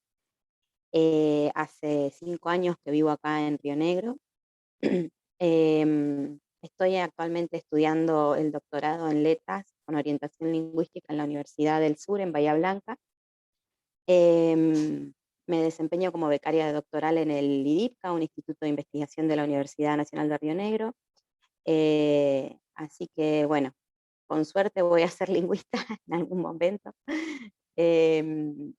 [SPEAKER 11] Hace 5 años que vivo acá en Río Negro. Estoy actualmente estudiando el doctorado en letras con orientación lingüística en la Universidad del Sur, en Bahía Blanca. Me desempeño como becaria de doctoral en el IDIPCA, un instituto de investigación de la Universidad Nacional de Río Negro. Así que, bueno, con suerte voy a ser lingüista en algún momento. Me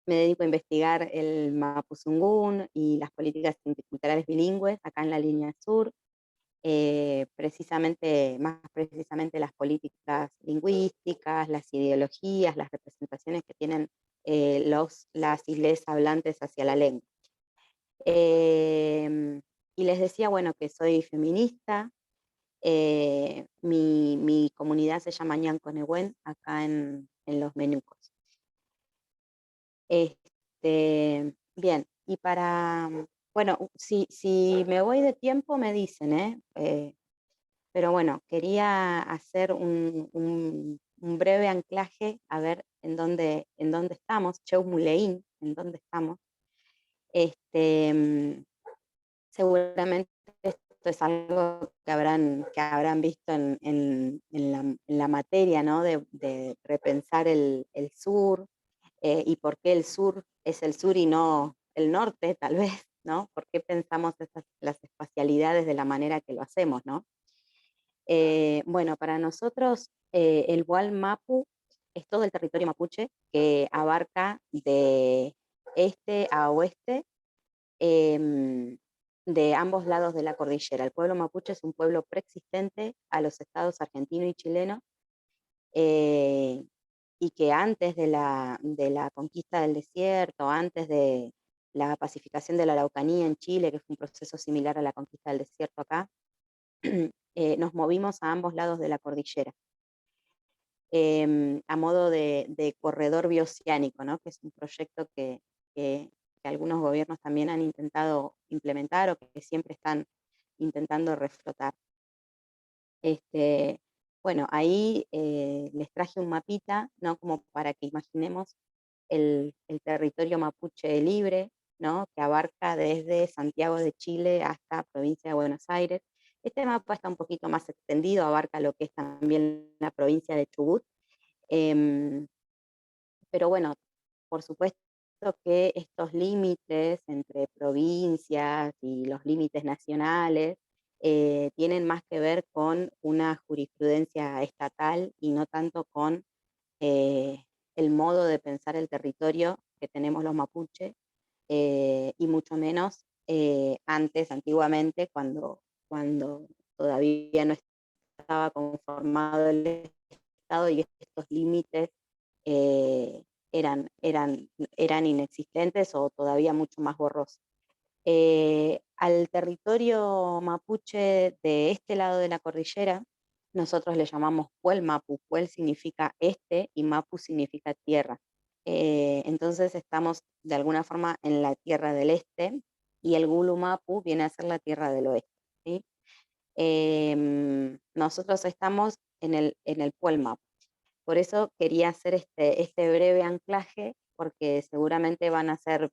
[SPEAKER 11] dedico a investigar el Mapuzungún y las políticas interculturales bilingües acá en la línea sur, más precisamente las políticas lingüísticas, las ideologías, las representaciones que tienen las iglesias hablantes hacia la lengua. Y les decía, bueno, que soy feminista. Mi comunidad se llama Ñanconehuen, acá en Los Menucos. Bien, y bueno, si me voy de tiempo me dicen, pero bueno, quería hacer un breve anclaje, a ver en dónde estamos, Cheu Muleín, en dónde estamos. Seguramente esto es algo que habrán visto en la materia, ¿no? De repensar el sur, y por qué el sur es el sur y no el norte, tal vez, ¿no? ¿Por qué pensamos las espacialidades de la manera que lo hacemos, ¿no? Bueno, para nosotros el Gual Mapu es todo el territorio mapuche que abarca de este a oeste, de ambos lados de la cordillera. El pueblo mapuche es un pueblo preexistente a los estados argentino y chileno, y que antes de la conquista del desierto, antes de la pacificación de la Araucanía en Chile, que fue un proceso similar a la conquista del desierto acá, nos movimos a ambos lados de la cordillera, a modo de corredor bioceánico, ¿no? Que es un proyecto que algunos gobiernos también han intentado implementar o que siempre están intentando reflotar. Bueno, ahí les traje un mapita, ¿no? Como para que imaginemos el territorio mapuche libre, ¿no? Que abarca desde Santiago de Chile hasta provincia de Buenos Aires. Este mapa está un poquito más extendido, abarca lo que es también la provincia de Chubut. Pero bueno, por supuesto que estos límites entre provincias y los límites nacionales tienen más que ver con una jurisprudencia estatal y no tanto con el modo de pensar el territorio que tenemos los mapuches, y mucho menos antes, antiguamente, cuando todavía no estaba conformado el Estado y estos límites eh, eran inexistentes o todavía mucho más borrosos. Al territorio mapuche de este lado de la cordillera, nosotros le llamamos Puel Mapu. Puel significa este y Mapu significa tierra. Entonces estamos de alguna forma en la tierra del este y el Gulu Mapu viene a ser la tierra del oeste, ¿sí? Nosotros estamos en el Puel Mapu. Por eso quería hacer este breve anclaje, porque seguramente van a ser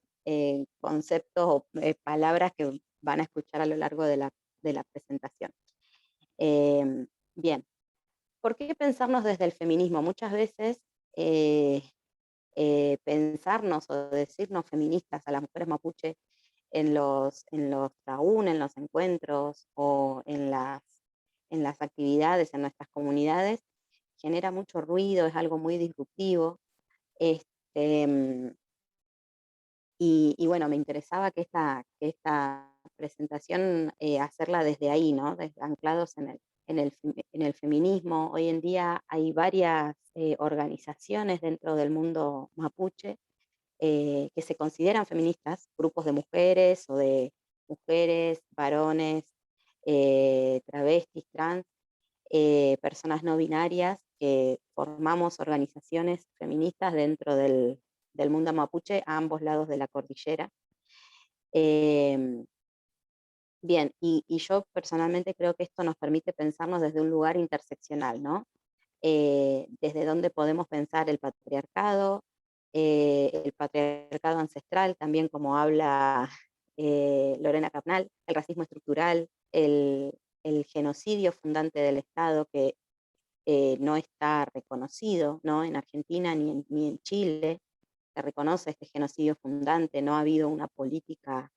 [SPEAKER 11] conceptos o palabras que van a escuchar a lo largo de la presentación. Bien, ¿por qué pensarnos desde el feminismo? Muchas veces pensarnos o decirnos feministas a las mujeres mapuche en los TAUN, en los encuentros o en las actividades en nuestras comunidades, genera mucho ruido, es algo muy disruptivo. Y bueno, me interesaba que esta presentación hacerla desde ahí, ¿no? Anclados en el feminismo. Hoy en día hay varias organizaciones dentro del mundo mapuche que se consideran feministas, grupos de mujeres o de mujeres, varones, travestis, trans, personas no binarias que formamos organizaciones feministas dentro del mundo mapuche a ambos lados de la cordillera. Bien, y yo personalmente creo que esto nos permite pensarnos desde un lugar interseccional, ¿no? Desde donde podemos pensar el patriarcado ancestral, también como habla Lorena Capnal, el racismo estructural, el genocidio fundante del Estado que no está reconocido, ¿no? En Argentina ni en Chile se reconoce este genocidio fundante, no ha habido una política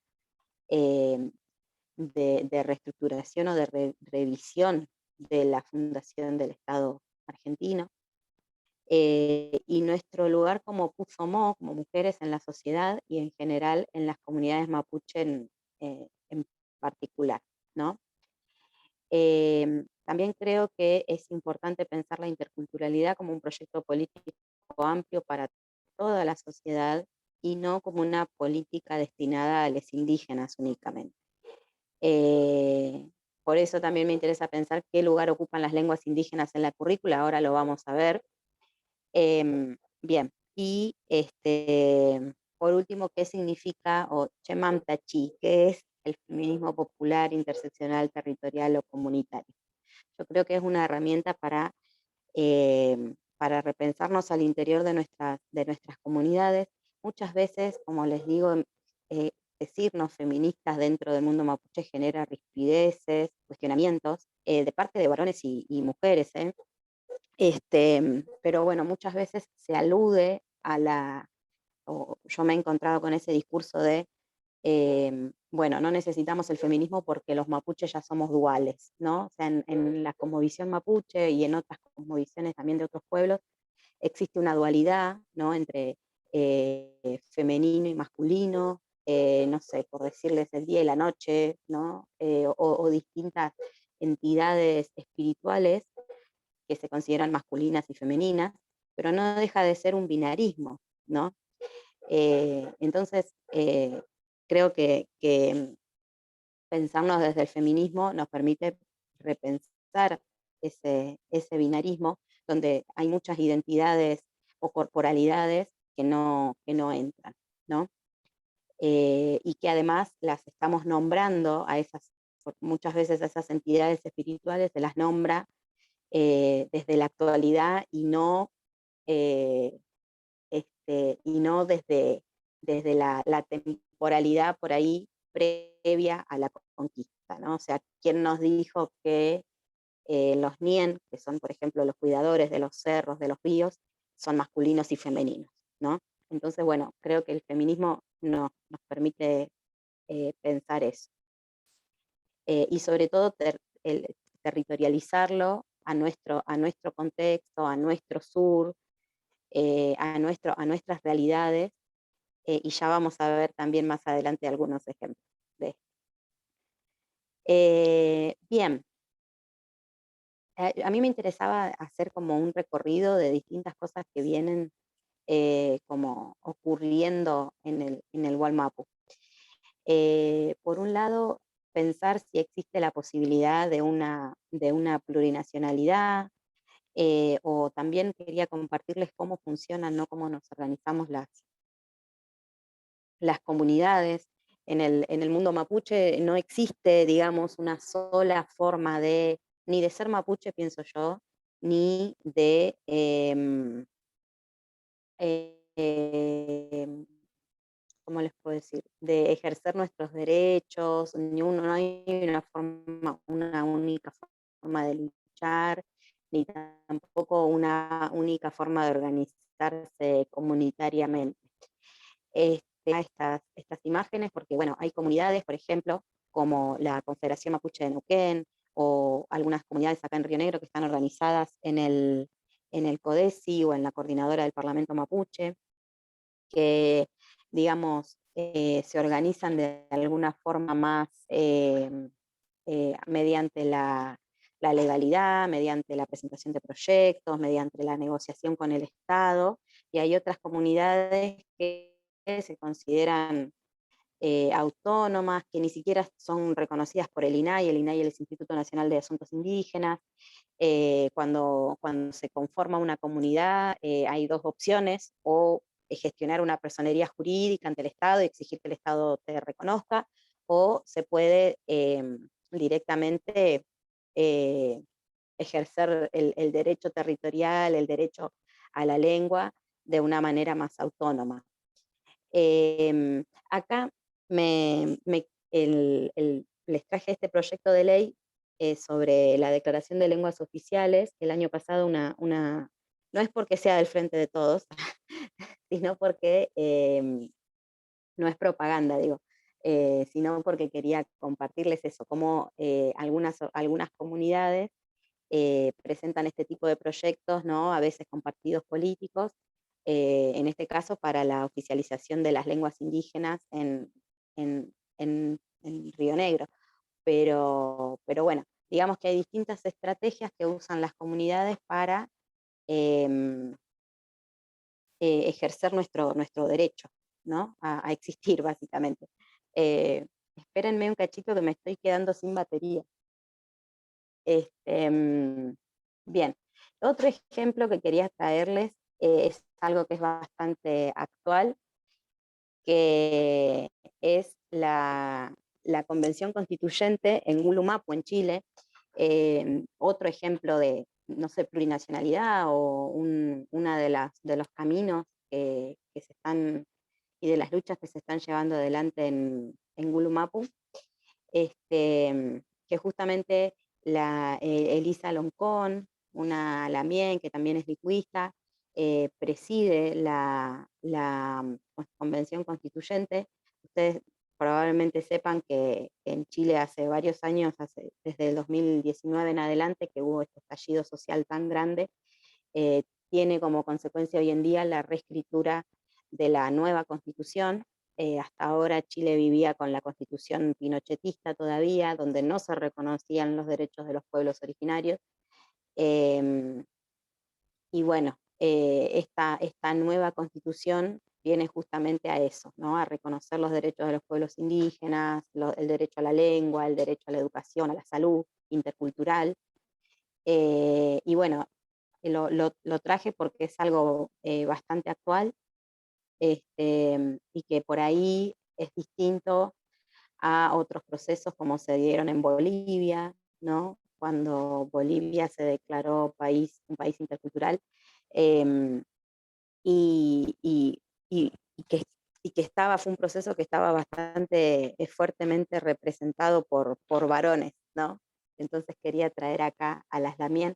[SPEAKER 11] de reestructuración o de revisión de la fundación del Estado argentino. Y nuestro lugar como Puzomó, como mujeres en la sociedad y en general en las comunidades mapuche en particular, ¿no? También creo que es importante pensar la interculturalidad como un proyecto político amplio para toda la sociedad y no como una política destinada a los indígenas únicamente. Por eso también me interesa pensar qué lugar ocupan las lenguas indígenas en la currícula, ahora lo vamos a ver. Bien, y por último, ¿qué significa o Chemamtachi? ¿Qué es el feminismo popular, interseccional, territorial o comunitario? Yo creo que es una herramienta para repensarnos al interior de nuestras comunidades. Muchas veces, como les digo, decirnos feministas dentro del mundo mapuche genera rispideces, cuestionamientos, de parte de varones y mujeres, pero bueno, muchas veces se alude o yo me he encontrado con ese discurso de, bueno, no necesitamos el feminismo porque los mapuches ya somos duales, ¿no? O sea, en la cosmovisión mapuche y en otras cosmovisiones también de otros pueblos, existe una dualidad, ¿no? Entre femenino y masculino, no sé, por decirles el día y la noche, ¿no? O distintas entidades espirituales que se consideran masculinas y femeninas, pero no deja de ser un binarismo, ¿no? Entonces, creo que pensarnos desde el feminismo nos permite repensar ese binarismo, donde hay muchas identidades o corporalidades que no entran, ¿no? Y que además las estamos nombrando muchas veces a esas entidades espirituales se las nombra desde la actualidad y no, desde la temporalidad por ahí previa a la conquista, ¿no? O sea, ¿quién nos dijo que los nien, que son, por ejemplo, los cuidadores de los cerros, de los ríos, son masculinos y femeninos, ¿no? Entonces, bueno, creo que el feminismo nos permite pensar eso. Y sobre todo territorializarlo a nuestro contexto, a nuestro sur, a nuestras realidades, y ya vamos a ver también más adelante algunos ejemplos de esto. Bien. A mí me interesaba hacer como un recorrido de distintas cosas que vienen como ocurriendo en el Wallmapu. Por un lado, pensar si existe la posibilidad de una plurinacionalidad, o también quería compartirles cómo funcionan, ¿no? Cómo nos organizamos las comunidades. En el mundo mapuche no existe, digamos, una sola forma ni de ser mapuche, pienso yo, ni de ¿cómo les puedo decir? De ejercer nuestros derechos, no hay una única forma de luchar, ni tampoco una única forma de organizarse comunitariamente. Estas imágenes, porque bueno, hay comunidades, por ejemplo, como la Confederación Mapuche de Neuquén, o algunas comunidades acá en Río Negro que están organizadas en el CODESI o en la Coordinadora del Parlamento Mapuche, que, digamos, se organizan de alguna forma más mediante la legalidad, mediante la presentación de proyectos, mediante la negociación con el Estado, y hay otras comunidades que se consideran autónomas, que ni siquiera son reconocidas por el INAI es el Instituto Nacional de Asuntos Indígenas. Cuando se conforma una comunidad, hay dos opciones: o gestionar una personería jurídica ante el Estado y exigir que el Estado te reconozca, o se puede directamente ejercer el derecho territorial, el derecho a la lengua de una manera más autónoma. Acá les traje este proyecto de ley sobre la declaración de lenguas oficiales, que el año pasado no es porque sea del Frente de Todos, sino porque no es propaganda, digo, sino porque quería compartirles eso, cómo algunas comunidades presentan este tipo de proyectos, ¿no? A veces con partidos políticos, en este caso para la oficialización de las lenguas indígenas en Río Negro. Pero bueno, digamos que hay distintas estrategias que usan las comunidades para ejercer nuestro derecho, ¿no? A existir, básicamente. Espérenme un cachito que me estoy quedando sin batería. Bien, otro ejemplo que quería traerles es algo que es bastante actual, que es la Convención Constituyente en Gulumapu, en Chile. Otro ejemplo de, no sé, plurinacionalidad, o una de los caminos que se están, y de las luchas que se están llevando adelante en Gulumapu, que justamente Elisa Loncón, una lamien que también es lingüista, preside la Convención Constituyente. Ustedes probablemente sepan que en Chile hace varios años, desde el 2019 en adelante, que hubo este estallido social tan grande, tiene como consecuencia hoy en día la reescritura de la nueva Constitución. Hasta ahora Chile vivía con la Constitución pinochetista todavía, donde no se reconocían los derechos de los pueblos originarios. Y bueno, esta nueva Constitución viene justamente a eso, ¿no? A reconocer los derechos de los pueblos indígenas, el derecho a la lengua, el derecho a la educación, a la salud intercultural. Y bueno, lo traje porque es algo bastante actual, y que por ahí es distinto a otros procesos como se dieron en Bolivia, ¿no? cuando Bolivia se declaró un país intercultural, em, y, y- y- y que, fue un proceso que estaba bastante fuertemente representado por varones, ¿no? Entonces quería traer acá a las Lamien.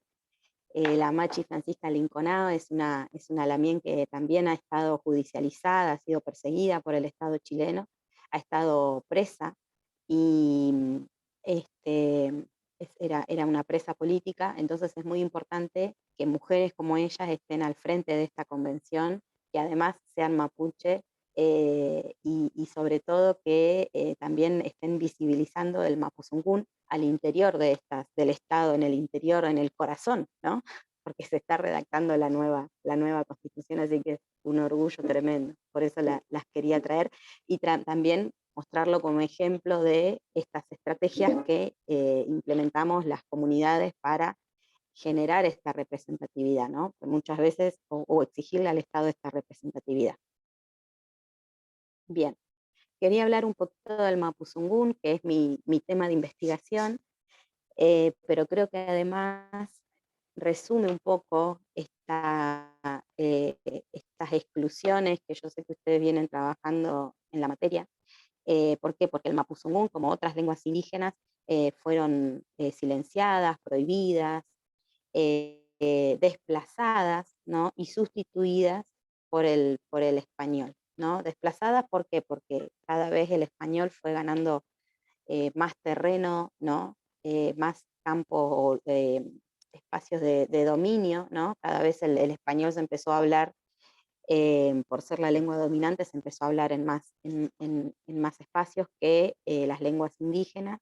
[SPEAKER 11] La Machi Francisca Linconao es una Lamien que también ha estado judicializada, ha sido perseguida por el Estado chileno, ha estado presa y era una presa política. Entonces es muy importante que mujeres como ellas estén al frente de esta convención, que además sean mapuche, y sobre todo que también estén visibilizando el Mapuzungún al interior del Estado, en el interior, en el corazón, ¿no? Porque se está redactando la nueva constitución, así que es un orgullo tremendo. Por eso las quería traer, y también mostrarlo como ejemplo de estas estrategias que implementamos las comunidades para generar esta representatividad, ¿no? Muchas veces, o exigirle al Estado esta representatividad. Bien, quería hablar un poquito del Mapuzungún, que es mi tema de investigación, pero creo que además resume un poco estas exclusiones que yo sé que ustedes vienen trabajando en la materia. ¿Por qué? Porque el Mapuzungún, como otras lenguas indígenas, fueron silenciadas, prohibidas, desplazadas, ¿no? Y sustituidas por el español, ¿no? Desplazadas, ¿por qué? Porque cada vez el español fue ganando más terreno, ¿no? Más campos o espacios de dominio, ¿no? Cada vez el español se empezó a hablar, por ser la lengua dominante, se empezó a hablar en más espacios que las lenguas indígenas,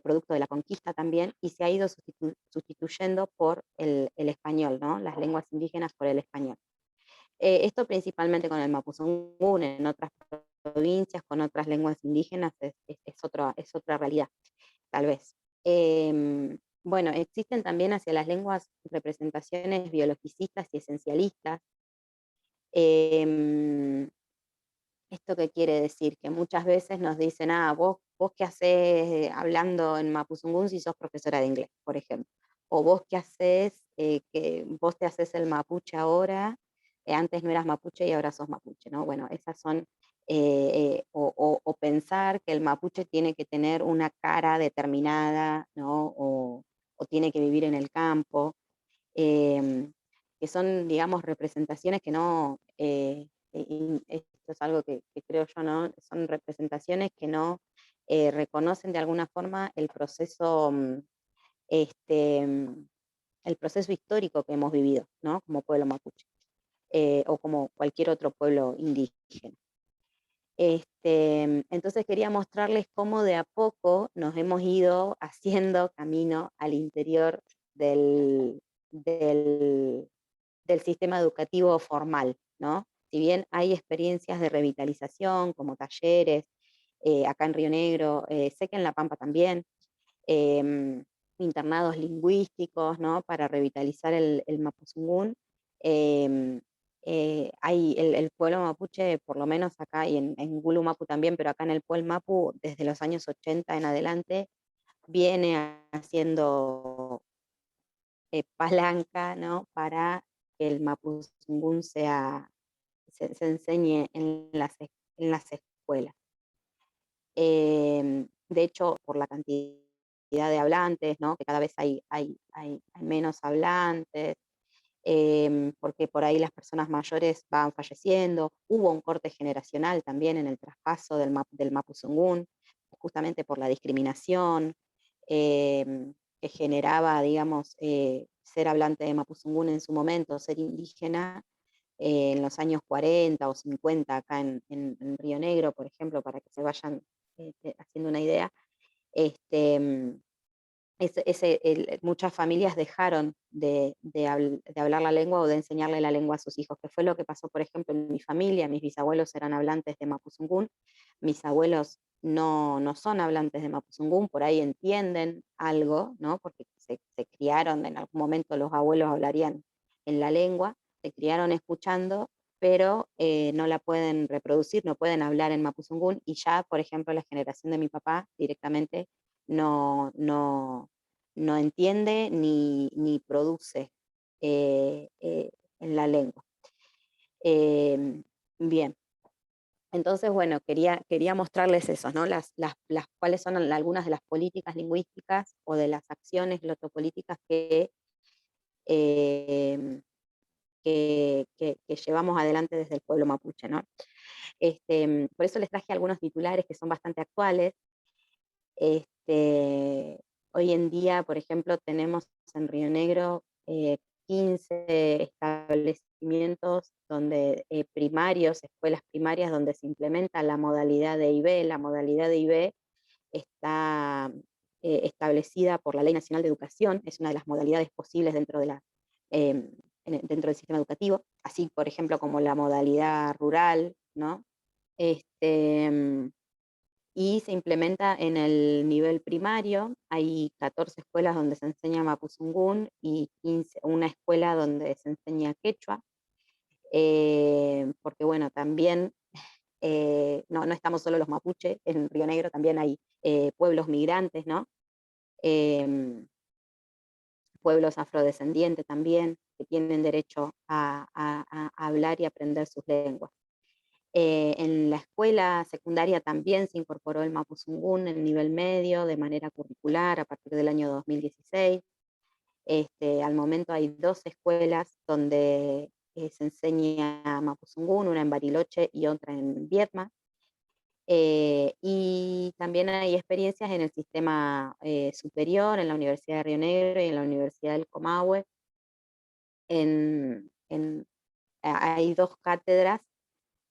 [SPEAKER 11] producto de la conquista también, y se ha ido sustituyendo por el español, ¿no? Las lenguas indígenas por el español. Esto principalmente con el Mapuzungún. En otras provincias, con otras lenguas indígenas, es otra realidad, tal vez. Bueno, existen también hacia las lenguas representaciones biologicistas y esencialistas. ¿Esto qué quiere decir? Que muchas veces nos dicen, vos qué haces hablando en Mapuzungún si sos profesora de inglés, por ejemplo. O vos qué haces, que vos te haces el mapuche ahora, antes no eras mapuche y ahora sos mapuche, ¿no? Bueno, esas son, o pensar que el mapuche tiene que tener una cara determinada, ¿no? O tiene que vivir en el campo, que son, digamos, representaciones que no, esto es algo que creo yo, ¿no? Son representaciones que no reconocen de alguna forma el proceso, el proceso histórico que hemos vivido, ¿no? Como pueblo mapuche, o como cualquier otro pueblo indígena. Entonces quería mostrarles cómo de a poco nos hemos ido haciendo camino al interior del sistema educativo formal, ¿no? Si bien hay experiencias de revitalización, como talleres, acá en Río Negro, sé que en La Pampa también, internados lingüísticos, ¿no? Para revitalizar el Mapuzungún. Hay el pueblo mapuche, por lo menos acá, y en Gulu Mapu también, pero acá en el pueblo Mapu, desde los años 80 en adelante, viene haciendo palanca, ¿no? Para que el Mapuzungún se enseñe en las escuelas. De hecho, por la cantidad de hablantes, ¿no? Que cada vez hay menos hablantes, porque por ahí las personas mayores van falleciendo. Hubo un corte generacional también en el traspaso del Mapuzungún, justamente por la discriminación que generaba, digamos, ser hablante de Mapuzungún en su momento, ser indígena, en los años 40 o 50 acá en Río Negro, por ejemplo, para que se vayan haciendo una idea. Muchas familias dejaron de hablar la lengua o de enseñarle la lengua a sus hijos, que fue lo que pasó, por ejemplo, en mi familia. Mis bisabuelos eran hablantes de Mapuzungún, mis abuelos no son hablantes de Mapuzungún, por ahí entienden algo, ¿no? Porque se criaron, en algún momento los abuelos hablarían en la lengua, se criaron escuchando, pero no la pueden reproducir, no pueden hablar en Mapuzungún, y ya, por ejemplo, la generación de mi papá directamente no no entiende ni produce en la lengua. Bien, entonces, bueno, quería mostrarles eso, ¿no? Cuáles son algunas de las políticas lingüísticas o de las acciones glotopolíticas que llevamos adelante desde el pueblo mapuche, ¿no? Por eso les traje algunos titulares que son bastante actuales. Hoy en día, por ejemplo, tenemos en Río Negro 15 establecimientos donde, primarios, escuelas primarias, donde se implementa la modalidad de IB. La modalidad de IB está establecida por la Ley Nacional de Educación, es una de las modalidades posibles dentro del sistema educativo, así por ejemplo como la modalidad rural, ¿no? Y se implementa en el nivel primario. Hay 14 escuelas donde se enseña mapuzungún y una escuela donde se enseña quechua, porque bueno, también no estamos solo los mapuche, en Río Negro también hay pueblos migrantes, ¿no? Pueblos afrodescendientes también, que tienen derecho a hablar y aprender sus lenguas. En la escuela secundaria también se incorporó el mapuzungún en el nivel medio de manera curricular a partir del año 2016. Al momento hay 2 escuelas donde se enseña mapuzungún, una en Bariloche y otra en Viedma. Y también hay experiencias en el sistema superior, en la Universidad de Río Negro y en la Universidad del Comahue. Hay 2 cátedras.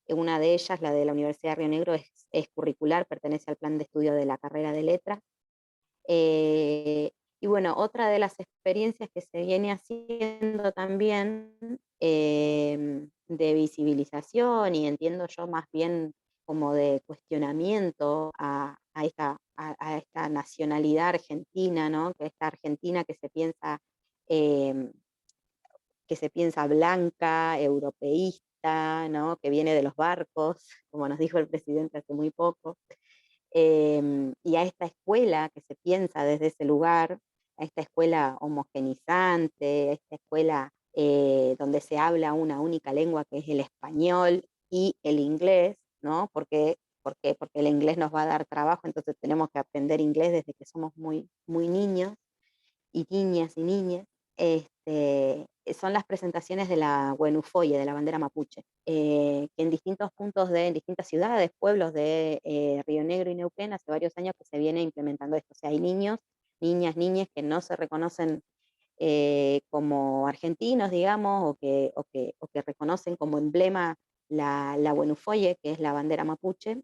[SPEAKER 11] Una de ellas, la de la Universidad de Río Negro, es curricular, pertenece al plan de estudio de la carrera de letras. Y bueno, otra de las experiencias que se viene haciendo también de visibilización, y entiendo yo más bien como de cuestionamiento a esta nacionalidad argentina, ¿no? Que esta Argentina que se piensa blanca, europeísta, ¿no? Que viene de los barcos, como nos dijo el presidente hace muy poco, y a esta escuela que se piensa desde ese lugar, a esta escuela homogenizante, a esta escuela donde se habla una única lengua que es el español y el inglés, ¿no? Porque el inglés nos va a dar trabajo, entonces tenemos que aprender inglés desde que somos muy, muy niños, y niñas y niñas. Son las presentaciones de la Huenufoye, de la bandera mapuche, que en distintos puntos en distintas ciudades, pueblos de Río Negro y Neuquén, hace varios años que se viene implementando esto. O sea, hay niños, niñas que no se reconocen como argentinos, digamos, o que reconocen como emblema la Huenufoye, que es la bandera mapuche.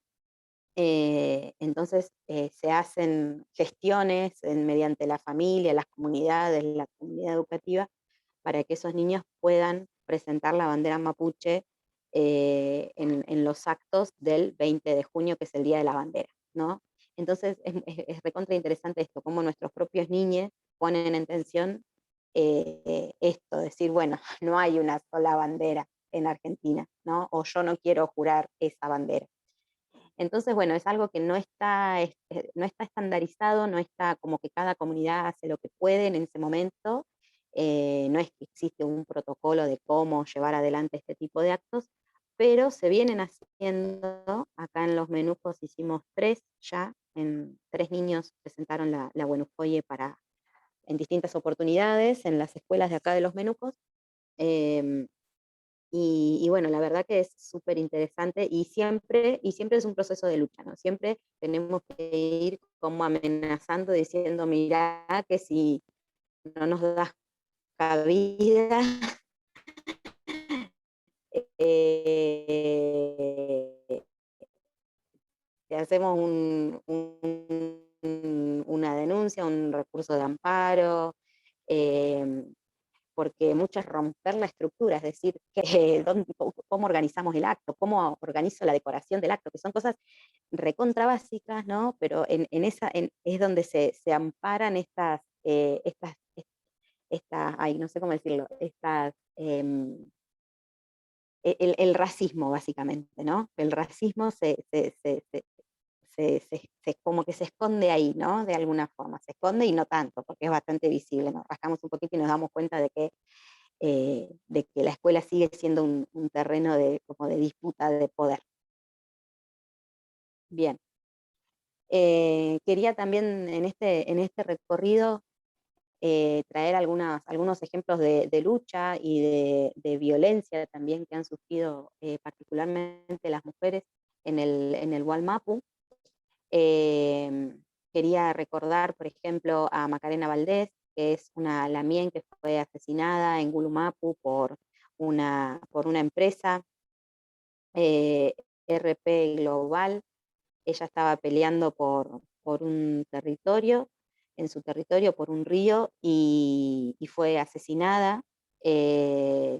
[SPEAKER 11] Entonces se hacen gestiones mediante la familia, las comunidades, la comunidad educativa, para que esos niños puedan presentar la bandera mapuche en los actos del 20 de junio, que es el Día de la Bandera, ¿no? Entonces es recontra interesante esto, cómo nuestros propios niños ponen en tensión esto, decir, bueno, no hay una sola bandera en Argentina, ¿no? O yo no quiero jurar esa bandera. Entonces, bueno, es algo que no está estandarizado, no está como que cada comunidad hace lo que puede en ese momento, no es que existe un protocolo de cómo llevar adelante este tipo de actos, pero se vienen haciendo. Acá en Los Menujos hicimos 3 ya, 3 niños presentaron la Huenufoye en distintas oportunidades en las escuelas de acá de Los Menujos. Y bueno, la verdad que es súper interesante y siempre es un proceso de lucha, ¿no? Siempre tenemos que ir como amenazando, diciendo, mirá, que si no nos das cabida, te hacemos una denuncia, un recurso de amparo, porque mucho es romper la estructura, es decir, cómo organizamos el acto, cómo organizo la decoración del acto, que son cosas recontra básicas, ¿no? Pero es donde se amparan no sé cómo decirlo, el racismo, básicamente, ¿no? El racismo se como que se esconde ahí, ¿no? De alguna forma, se esconde y no tanto, porque es bastante visible, nos rascamos un poquito y nos damos cuenta de que la escuela sigue siendo un terreno como de disputa de poder. Bien. Quería también en este recorrido traer algunos ejemplos de lucha y de violencia también que han sufrido particularmente las mujeres en el Wallmapu. Quería recordar, por ejemplo, a Macarena Valdés, que es una lamien que fue asesinada en Gulumapu por una empresa, RP Global. Ella estaba peleando por un territorio, en su territorio, por un río, y fue asesinada.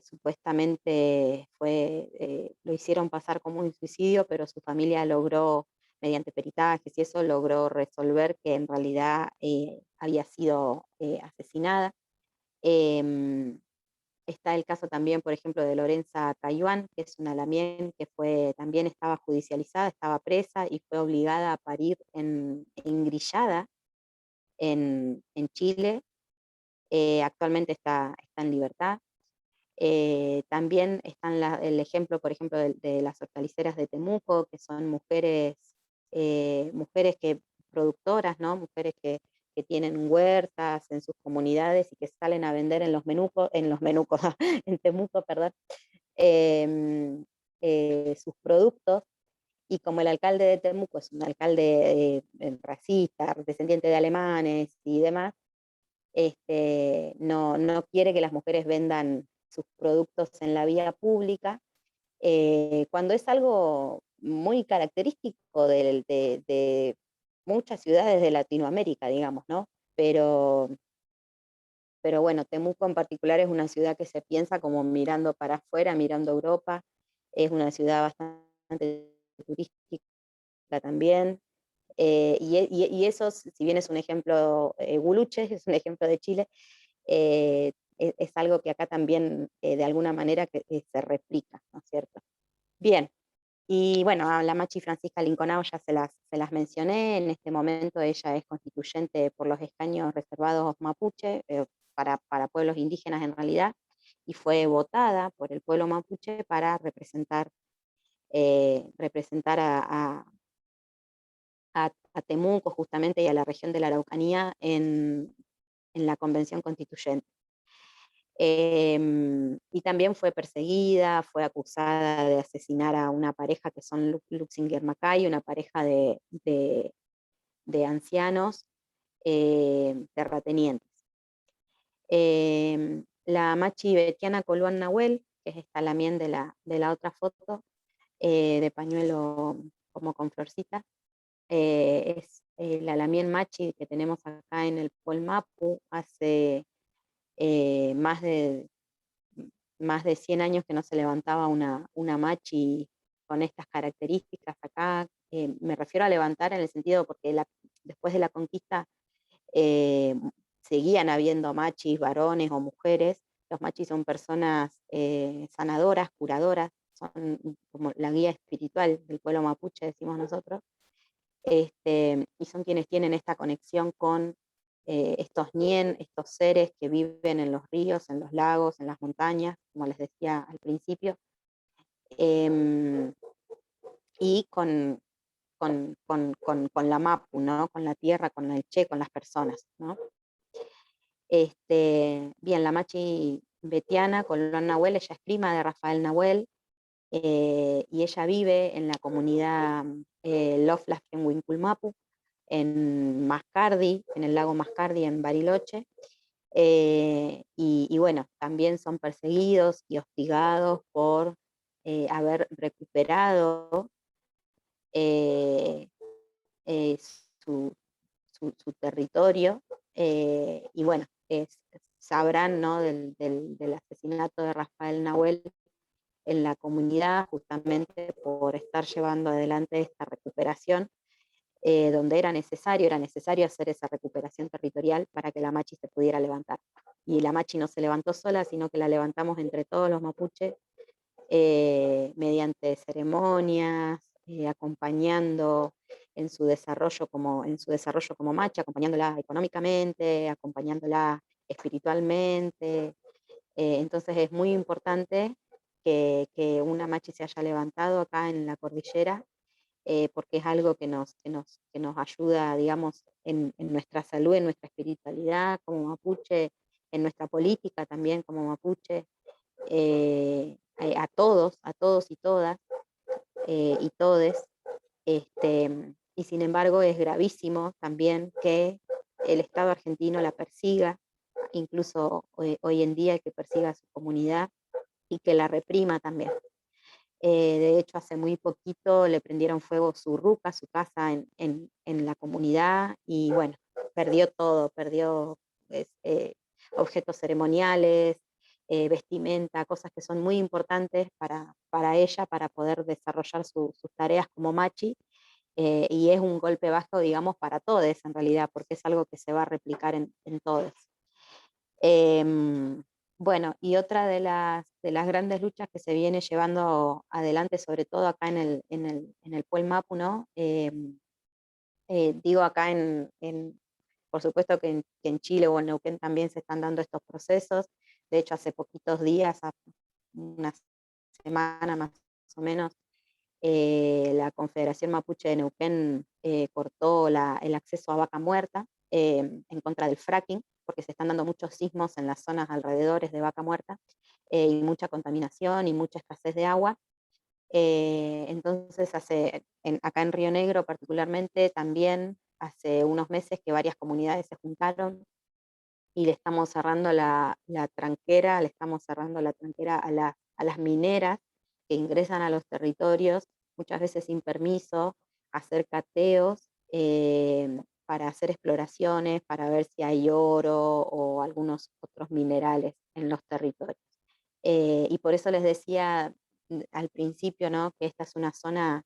[SPEAKER 11] Supuestamente lo hicieron pasar como un suicidio, pero su familia logró, mediante peritajes y eso, logró resolver que en realidad había sido asesinada. Está el caso también, por ejemplo, de Lorenza Cayuán, que es una lamien que también estaba judicializada, estaba presa y fue obligada a parir engrillada en Chile. Actualmente está en libertad. También está el ejemplo, por ejemplo, de las hortaliceras de Temuco, que son mujeres productoras, ¿no? Mujeres que tienen huertas en sus comunidades y que salen a vender en en Temuco, perdón, sus productos. Y como el alcalde de Temuco es un alcalde racista, descendiente de alemanes y demás, no quiere que las mujeres vendan sus productos en la vía pública, cuando es algo muy característico de muchas ciudades de Latinoamérica, digamos, ¿no? Pero bueno, Temuco en particular es una ciudad que se piensa como mirando para afuera, mirando a Europa, es una ciudad bastante turística también, y eso, si bien es un ejemplo, Guluche es un ejemplo de Chile, es algo que acá también de alguna manera que se replica, ¿no es cierto? Bien, y bueno, a la Machi Francisca Linconao ya se las mencioné. En este momento ella es constituyente por los escaños reservados mapuche, para pueblos indígenas en realidad, y fue votada por el pueblo mapuche para representar a Temuco justamente y a la región de la Araucanía en la Convención Constituyente. Y también fue perseguida, fue acusada de asesinar a una pareja que son Luxinger Macay, una pareja de ancianos terratenientes. La Machi Betiana Coluán Nahuel, que es esta lamien de la otra foto, de pañuelo como con florcita, es la lamien Machi que tenemos acá en el Wallmapu hace más de 100 años que no se levantaba una Machi con estas características acá. Me refiero a levantar en el sentido porque después de la conquista seguían habiendo machis, varones o mujeres. Los machis son personas sanadoras, curadoras, son como la guía espiritual del pueblo mapuche, decimos nosotros, y son quienes tienen esta conexión con estos ñen, estos seres que viven en los ríos, en los lagos, en las montañas, como les decía al principio, y con la mapu, ¿no? Con la tierra, con el che, con las personas, ¿no? Bien, la Machi Betiana Coluán Nahuel, ella es prima de Rafael Nahuel, y ella vive en la comunidad Loflas en Huincul-Mapu, en Mascardi, en el lago Mascardi, en Bariloche, y bueno, también son perseguidos y hostigados por haber recuperado su territorio, y bueno, sabrán, ¿no? del asesinato de Rafael Nahuel en la comunidad, justamente por estar llevando adelante esta recuperación, donde era necesario hacer esa recuperación territorial para que la Machi se pudiera levantar. Y la Machi no se levantó sola, sino que la levantamos entre todos los mapuches, mediante ceremonias, acompañando en su desarrollo como machi, acompañándola económicamente, acompañándola espiritualmente. Entonces es muy importante que una machi se haya levantado acá en la cordillera, porque es algo que nos ayuda, digamos, en nuestra salud, en nuestra espiritualidad como mapuche, en nuestra política también como mapuche, a todos y todas, y todes. Y sin embargo es gravísimo también que el Estado argentino la persiga, incluso hoy en día, que persiga a su comunidad y que la reprima también. De hecho, hace muy poquito le prendieron fuego su ruca, su casa en la comunidad, y bueno, perdió todo, perdió objetos ceremoniales, vestimenta, cosas que son muy importantes para ella, para poder desarrollar sus tareas como machi, y es un golpe bajo, digamos, para todos en realidad, porque es algo que se va a replicar en todos. Bueno, y otra de las grandes luchas que se viene llevando adelante, sobre todo acá en el Puel Mapu, ¿no? Digo acá por supuesto que en Chile o en Neuquén también se están dando estos procesos. De hecho, hace poquitos días, una semana más o menos, la Confederación Mapuche de Neuquén cortó el acceso a vaca muerta en contra del fracking, porque se están dando muchos sismos en las zonas alrededores de Vaca Muerta, y mucha contaminación y mucha escasez de agua. Entonces, acá en Río Negro particularmente, también hace unos meses que varias comunidades se juntaron y le estamos cerrando la tranquera a las mineras que ingresan a los territorios, muchas veces sin permiso, a hacer cateos, para hacer exploraciones, para ver si hay oro o algunos otros minerales en los territorios. Y por eso les decía al principio, ¿no?, que esta es una zona,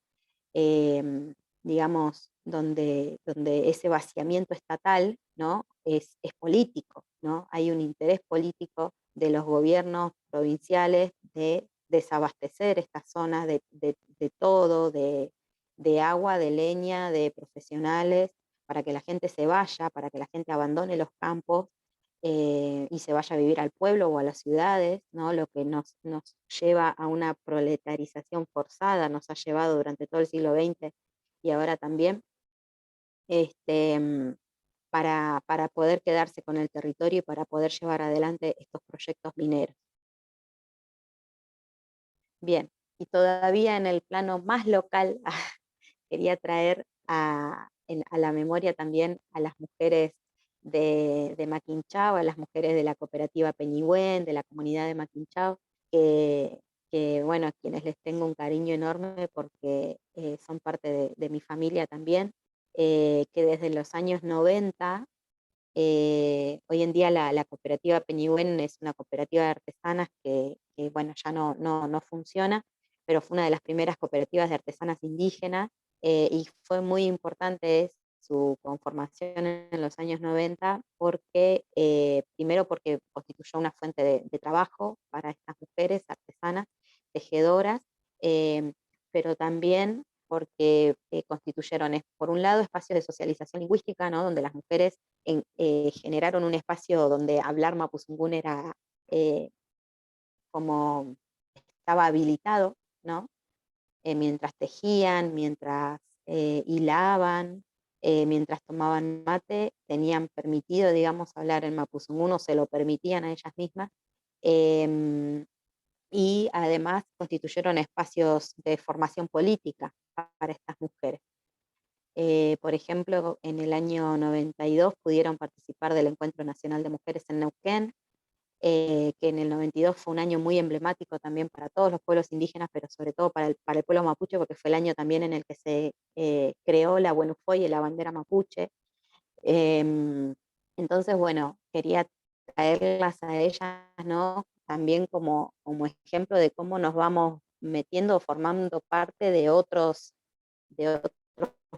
[SPEAKER 11] digamos, donde ese vaciamiento estatal, ¿no?, es político, ¿no? Hay un interés político de los gobiernos provinciales de desabastecer estas zonas de todo, de agua, de leña, de profesionales, para que la gente se vaya, para que la gente abandone los campos, y se vaya a vivir al pueblo o a las ciudades, ¿no? Lo que nos lleva a una proletarización forzada, nos ha llevado durante todo el siglo XX y ahora también, para poder quedarse con el territorio y para poder llevar adelante estos proyectos mineros. Bien, y todavía en el plano más local, quería traer a la memoria también a las mujeres de Maquinchao, a las mujeres de la cooperativa Peñigüén, de la comunidad de Maquinchao, que bueno, a quienes les tengo un cariño enorme porque son parte de mi familia también, que desde los años 90, hoy en día la cooperativa Peñigüén es una cooperativa de artesanas que bueno, ya no funciona, pero fue una de las primeras cooperativas de artesanas indígenas, y fue muy importante su conformación en los años 90 porque, primero porque constituyó una fuente de trabajo para estas mujeres artesanas, tejedoras, pero también porque constituyeron, por un lado, espacios de socialización lingüística, ¿no?, donde las mujeres generaron un espacio donde hablar mapuzungún era como estaba habilitado, ¿no? Mientras tejían, mientras hilaban, mientras tomaban mate, tenían permitido, digamos, hablar en mapuzungún, o se lo permitían a ellas mismas, y además constituyeron espacios de formación política para estas mujeres. Por ejemplo, en el año 92 pudieron participar del Encuentro Nacional de Mujeres en Neuquén, que en el 92 fue un año muy emblemático también para todos los pueblos indígenas, pero sobre todo para el pueblo mapuche, porque fue el año también en el que se creó la Buenufoye, la bandera mapuche. Entonces, bueno, quería traerlas a ellas, ¿no?, también como ejemplo de cómo nos vamos metiendo, formando parte de otros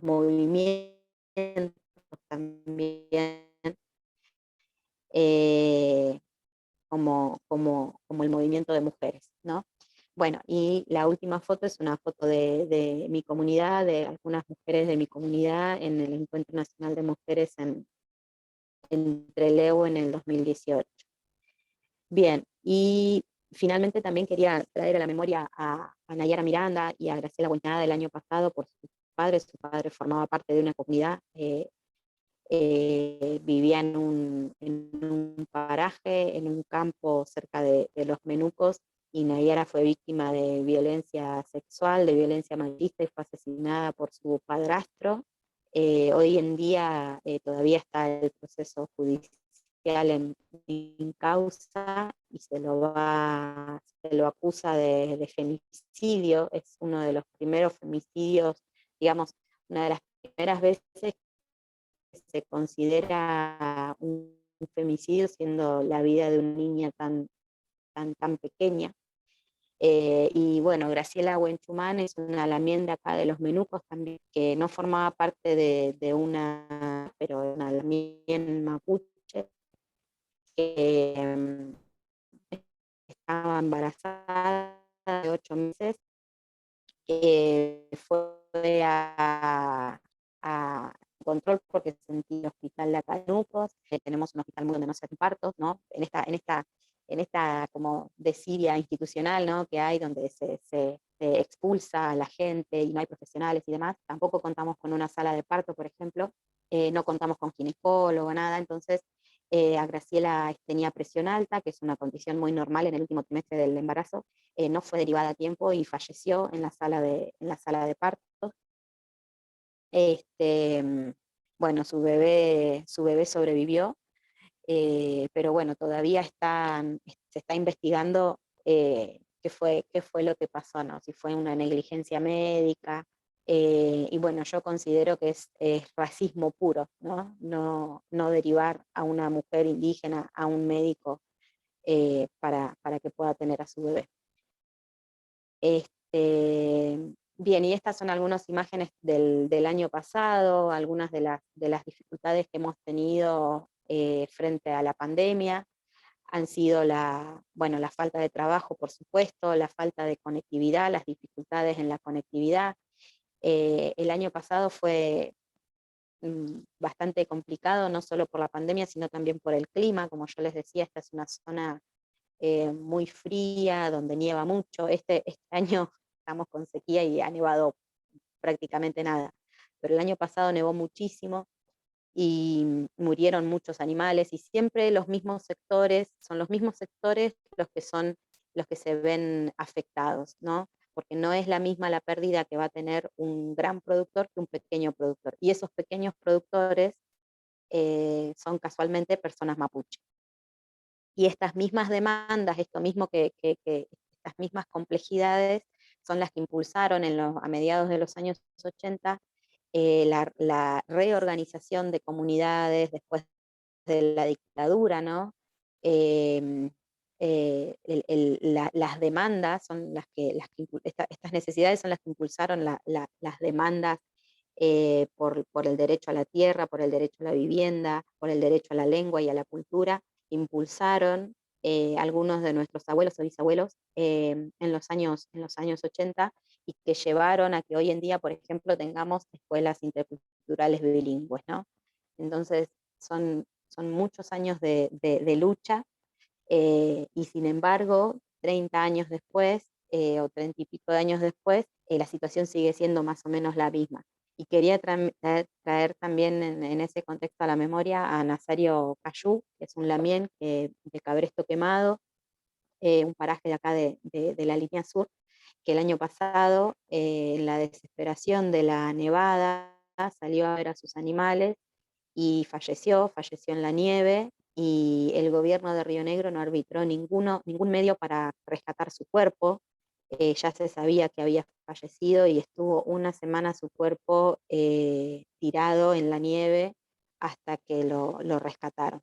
[SPEAKER 11] movimientos también, como el movimiento de mujeres, ¿no? Bueno, y la última foto es una foto de mi comunidad, de algunas mujeres de mi comunidad en el Encuentro Nacional de Mujeres en Trelew en el 2018. Bien, y finalmente también quería traer a la memoria a Nayara Miranda y a Graciela Buenada del año pasado por sus padres. Su padre formaba parte de una comunidad, vivía en un paraje, en un campo cerca de Los Menucos, y Nayara fue víctima de violencia sexual, de violencia machista, y fue asesinada por su padrastro. Hoy en día todavía está el proceso judicial en causa y se lo acusa de femicidio. Es uno de los primeros femicidios, digamos, una de las primeras veces que se considera un femicidio, siendo la vida de una niña tan pequeña. Y bueno, Graciela Huenchumán es una lamién de acá de Los Menucos también, que no formaba parte de una, pero una lamién mapuche, que estaba embarazada de 8 meses, fue a control porque se sentía el hospital de acá de Menucos. Tenemos un hospital donde no se hacen partos, ¿no? En esta como desidia institucional, ¿no?, que hay, donde se expulsa a la gente y no hay profesionales y demás. Tampoco contamos con una sala de parto, por ejemplo, no contamos con ginecólogo, nada. Entonces a Graciela tenía presión alta, que es una condición muy normal en el último trimestre del embarazo. No fue derivada a tiempo y falleció en la sala de partos. Bueno, su bebé sobrevivió, pero bueno, todavía se está investigando qué fue lo que pasó, ¿no? Si fue una negligencia médica. Y bueno, yo considero que es racismo puro, ¿no? No derivar a una mujer indígena a un médico para que pueda tener a su bebé. Bien, y estas son algunas imágenes del año pasado, algunas de las dificultades que hemos tenido frente a la pandemia. Han sido la falta de trabajo, por supuesto, la falta de conectividad, las dificultades en la conectividad. El año pasado fue bastante complicado, no solo por la pandemia, sino también por el clima. Como yo les decía, esta es una zona muy fría, donde nieva mucho. Este año estamos con sequía y ha nevado prácticamente nada, pero el año pasado nevó muchísimo y murieron muchos animales, y siempre son los mismos sectores los que se ven afectados, ¿no? Porque no es la misma la pérdida que va a tener un gran productor que un pequeño productor, y esos pequeños productores son casualmente personas mapuche. Y estas mismas demandas, esto mismo estas mismas complejidades son las que impulsaron a mediados de los años 80 la reorganización de comunidades después de la dictadura, ¿no? Las demandas son estas necesidades son las que impulsaron las demandas por el derecho a la tierra, por el derecho a la vivienda, por el derecho a la lengua y a la cultura. Impulsaron algunos de nuestros abuelos o bisabuelos en los años 80, y que llevaron a que hoy en día, por ejemplo, tengamos escuelas interculturales bilingües, ¿no? Entonces, son muchos años de lucha, y sin embargo, 30 años después, o 30 y pico de años después, la situación sigue siendo más o menos la misma. Y quería traer también en ese contexto a la memoria a Nazario Cayú, que es un lamién de Cabresto Quemado, un paraje de acá de la línea sur, que el año pasado, en la desesperación de la nevada, salió a ver a sus animales y falleció en la nieve, y el gobierno de Río Negro no arbitró ningún medio para rescatar su cuerpo. Ya se sabía que había fallecido y estuvo una semana su cuerpo tirado en la nieve hasta que lo rescataron.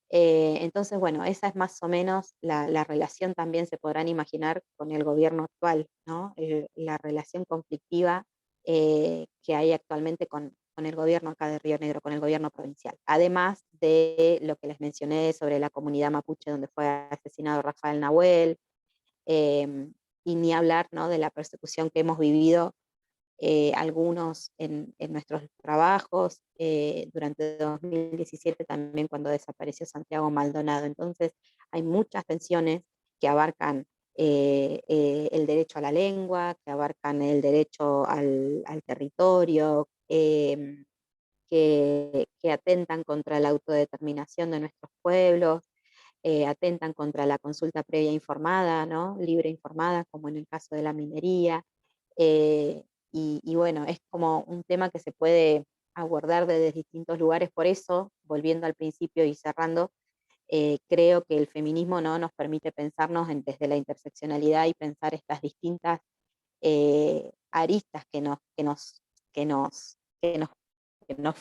[SPEAKER 11] Entonces, bueno, esa es más o menos la relación. También se podrán imaginar con el gobierno actual, ¿no? La relación conflictiva que hay actualmente con el gobierno acá de Río Negro, con el gobierno provincial. Además de lo que les mencioné sobre la comunidad mapuche donde fue asesinado Rafael Nahuel, y ni hablar, ¿no?, de la persecución que hemos vivido algunos en nuestros trabajos, durante 2017 también cuando desapareció Santiago Maldonado. Entonces hay muchas tensiones que abarcan el derecho a la lengua, que abarcan el derecho al territorio, que atentan contra la autodeterminación de nuestros pueblos, atentan contra la consulta previa informada, ¿no?, libre informada, como en el caso de la minería. Y bueno, es como un tema que se puede abordar desde distintos lugares. Por eso, volviendo al principio y cerrando, creo que el feminismo, ¿no?, nos permite pensarnos desde la interseccionalidad y pensar estas distintas aristas que nos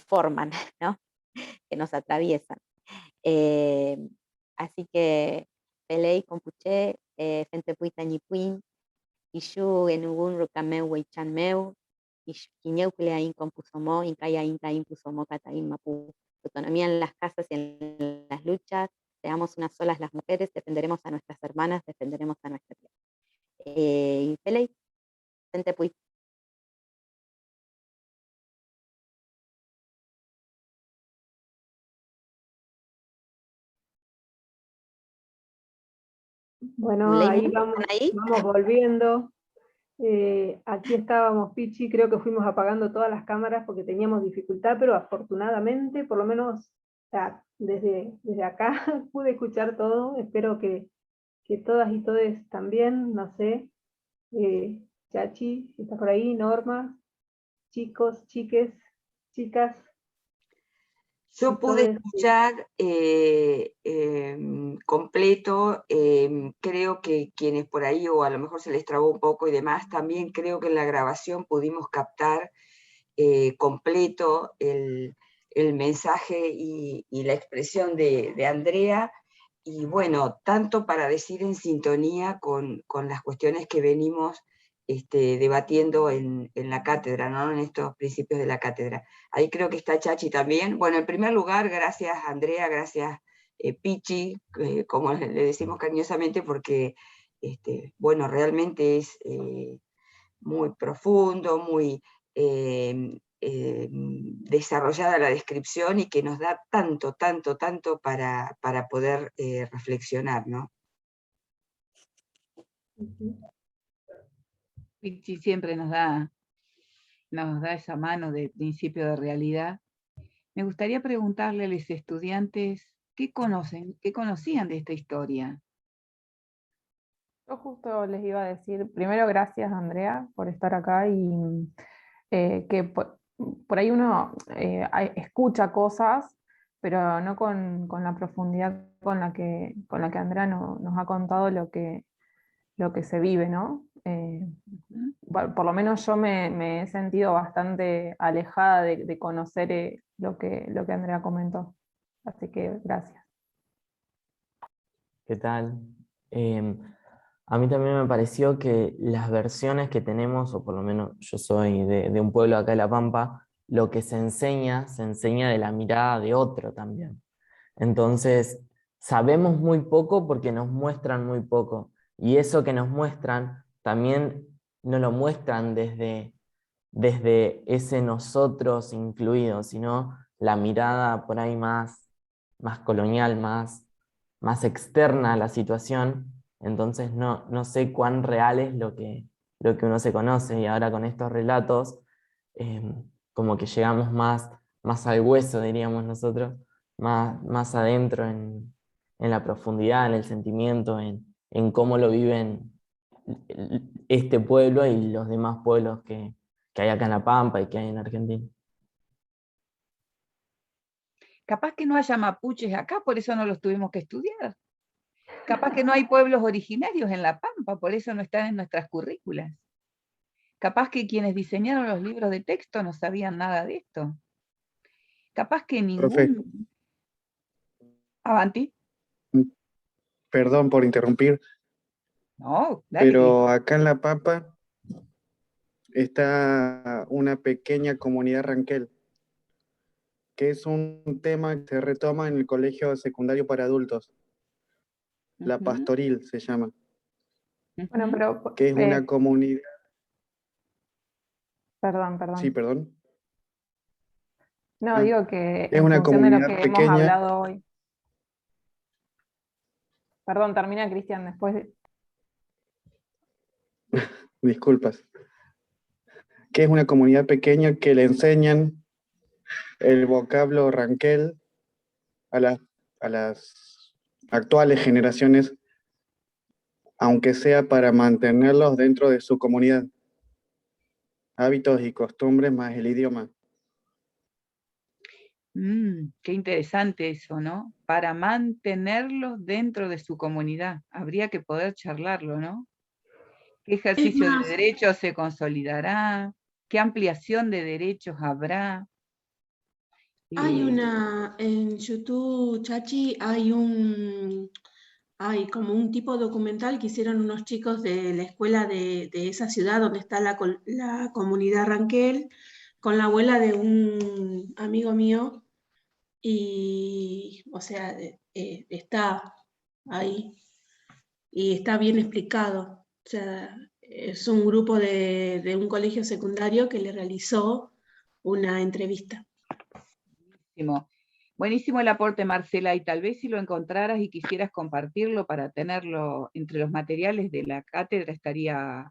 [SPEAKER 11] forman, ¿no?, que nos atraviesan. Así que, Pelei, Compuché, Fente Puita Ñipuín, Ishu Enugun Rukameu Weichanmeu, Quiñeuclea Incompusomo, Incaya Inta Impusomo Cataín Mapu. Autonomía en las casas y en las luchas, seamos unas solas las mujeres, defenderemos a nuestras hermanas, defenderemos a nuestra tierra. Y Pelei, Fente Puita.
[SPEAKER 2] Bueno,
[SPEAKER 11] Muley,
[SPEAKER 2] ahí
[SPEAKER 11] ¿están ahí?
[SPEAKER 2] vamos volviendo. Aquí estábamos, Pichi, creo que fuimos apagando todas las cámaras porque teníamos dificultad, pero afortunadamente, por lo menos desde acá, pude escuchar todo. Espero que todas y todos también, no sé. Chachi, si está por ahí, Norma, chicos, chiques, chicas.
[SPEAKER 9] Yo pude escuchar completo, creo que quienes por ahí, o a lo mejor se les trabó un poco y demás, también creo que en la grabación pudimos captar completo el mensaje y la expresión de Andrea, y bueno, tanto para decir en sintonía con las cuestiones que venimos debatiendo en la cátedra, ¿no?, en estos principios de la cátedra. Ahí creo que está Chachi también. Bueno, en primer lugar, gracias Andrea, gracias Pichi, como le decimos cariñosamente, porque bueno, realmente es muy profundo, muy desarrollada la descripción, y que nos da tanto para poder reflexionar, ¿no?
[SPEAKER 1] Pichi siempre nos da esa mano de principio de realidad. Me gustaría preguntarle a los estudiantes qué conocían de esta historia.
[SPEAKER 7] Yo justo les iba a decir, primero gracias Andrea por estar acá y que por ahí uno escucha cosas, pero no con la profundidad con la que Andrea nos ha contado lo que se vive, ¿no? Por lo menos yo me he sentido bastante alejada de conocer lo que Andrea comentó. Así que gracias.
[SPEAKER 12] ¿Qué tal? A mí también me pareció que las versiones que tenemos, o por lo menos yo soy de un pueblo acá de La Pampa, lo que se enseña de la mirada de otro también. Entonces, sabemos muy poco porque nos muestran muy poco. Y eso que nos muestran, también no lo muestran desde ese nosotros incluido, sino la mirada por ahí más colonial, más externa a la situación. Entonces no sé cuán real es lo que uno se conoce, y ahora con estos relatos como que llegamos más al hueso, diríamos nosotros, más adentro en la profundidad, en el sentimiento, en cómo lo viven este pueblo y los demás pueblos que hay acá en La Pampa y que hay en Argentina.
[SPEAKER 1] Capaz que no haya mapuches acá, por eso no los tuvimos que estudiar. Capaz que no hay pueblos originarios en La Pampa, por eso no están en nuestras currículas. Capaz que quienes diseñaron los libros de texto no sabían nada de esto. Capaz que ningún... Avanti.
[SPEAKER 13] Perdón por interrumpir,
[SPEAKER 1] No, dale.
[SPEAKER 13] pero acá en La Pampa está una pequeña comunidad ranquel, que es un tema que se retoma en el colegio secundario para adultos. La Pastoril se llama.
[SPEAKER 7] Bueno, pero...
[SPEAKER 13] ¿Qué es una comunidad?
[SPEAKER 7] Perdón.
[SPEAKER 13] Sí, perdón.
[SPEAKER 7] No,
[SPEAKER 13] Ah,
[SPEAKER 7] digo que
[SPEAKER 13] es
[SPEAKER 7] en
[SPEAKER 13] una
[SPEAKER 7] función de lo
[SPEAKER 13] comunidad
[SPEAKER 7] que hemos
[SPEAKER 13] pequeña.
[SPEAKER 7] hablado hoy. Perdón, termina Cristian después.
[SPEAKER 13] Disculpas. ¿Qué es una comunidad pequeña que le enseñan el vocablo ranquel a las actuales generaciones, aunque sea para mantenerlos dentro de su comunidad? Hábitos y costumbres más el idioma.
[SPEAKER 1] Qué interesante eso, ¿no? Para mantenerlos dentro de su comunidad. Habría que poder charlarlo, ¿no? ¿Qué
[SPEAKER 8] Es
[SPEAKER 1] ejercicio de
[SPEAKER 8] más,
[SPEAKER 1] derechos se consolidará? ¿Qué ampliación de derechos habrá?
[SPEAKER 8] hay una, en YouTube, Chachi, hay como un tipo documental que hicieron unos chicos de la escuela de esa ciudad donde está la comunidad Ranquel, con la abuela de un amigo mío, y, o sea, está ahí, y está bien explicado. O sea, es un grupo de un colegio secundario que le realizó una entrevista.
[SPEAKER 1] Buenísimo. Buenísimo el aporte, Marcela, y tal vez si lo encontraras y quisieras compartirlo para tenerlo entre los materiales de la cátedra estaría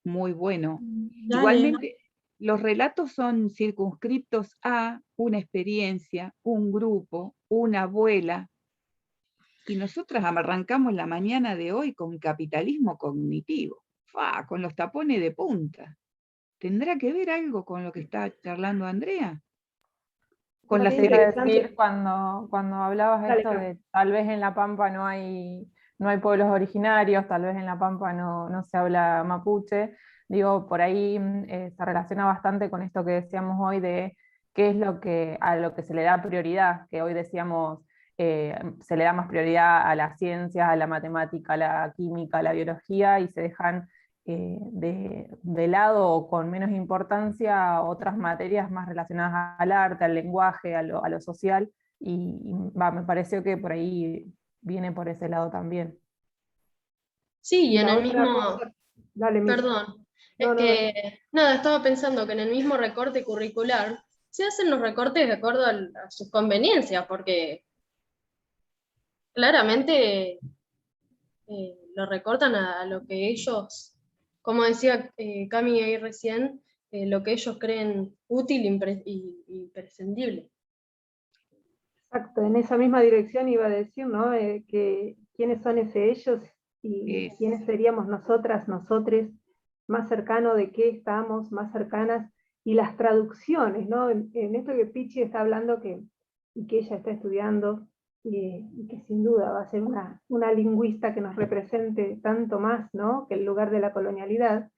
[SPEAKER 1] muy bueno.
[SPEAKER 8] Dale.
[SPEAKER 1] Igualmente, los relatos son circunscriptos a una experiencia, un grupo, una abuela, y nosotras arrancamos la mañana de hoy con capitalismo cognitivo, con los tapones de punta. ¿Tendrá que ver algo con lo que está charlando Andrea? Con
[SPEAKER 7] Lo
[SPEAKER 1] las
[SPEAKER 7] que iba a
[SPEAKER 2] interesante.
[SPEAKER 7] decir cuando hablabas
[SPEAKER 2] Dale,
[SPEAKER 7] esto
[SPEAKER 2] Cam.
[SPEAKER 7] de tal vez en La Pampa no hay pueblos originarios, tal vez en La Pampa no se habla mapuche, digo, por ahí se relaciona bastante con esto que decíamos hoy de qué es a lo que se le da prioridad, que hoy decíamos se le da más prioridad a las ciencias, a la matemática, a la química, a la biología, y se dejan de lado o con menos importancia otras materias más relacionadas al arte, al lenguaje, a lo social, y me pareció que por ahí viene por ese lado también.
[SPEAKER 8] Sí, y
[SPEAKER 2] Y
[SPEAKER 8] en
[SPEAKER 2] la
[SPEAKER 8] el
[SPEAKER 2] otra
[SPEAKER 8] mismo,
[SPEAKER 2] cosa, dale, Miss.
[SPEAKER 8] perdón,
[SPEAKER 2] No,
[SPEAKER 8] es
[SPEAKER 2] no, dale.
[SPEAKER 8] que, nada, estaba pensando que en el mismo recorte curricular se hacen los recortes de acuerdo a sus conveniencias, porque claramente lo recortan a lo que ellos, como decía Cami ahí recién, lo que ellos creen útil y imprescindible.
[SPEAKER 2] Exacto, en esa misma dirección iba a decir, ¿no? Que quiénes son ese ellos y
[SPEAKER 1] Es-
[SPEAKER 2] quiénes seríamos nosotras, nosotres, más cercano de qué estamos, más cercanas, y las traducciones, ¿no? En esto que Pichi está hablando y que ella está estudiando, y que sin duda va a ser una lingüista que nos represente tanto más, ¿no? Que el lugar de la colonialidad.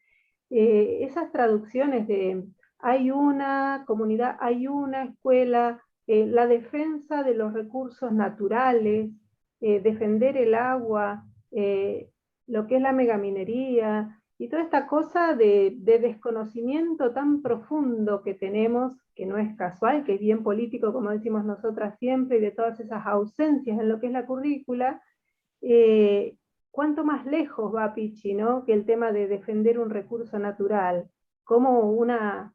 [SPEAKER 2] Esas traducciones de hay una comunidad, hay una escuela, la defensa de los recursos naturales, defender el agua, lo que es la megaminería, y toda esta cosa de desconocimiento tan profundo que tenemos, que no es casual, que es bien político, como decimos nosotras siempre, y de todas esas ausencias en lo que es la currícula. ¿Cuánto más lejos va Pichi, ¿no? Que el tema de defender un recurso natural, como una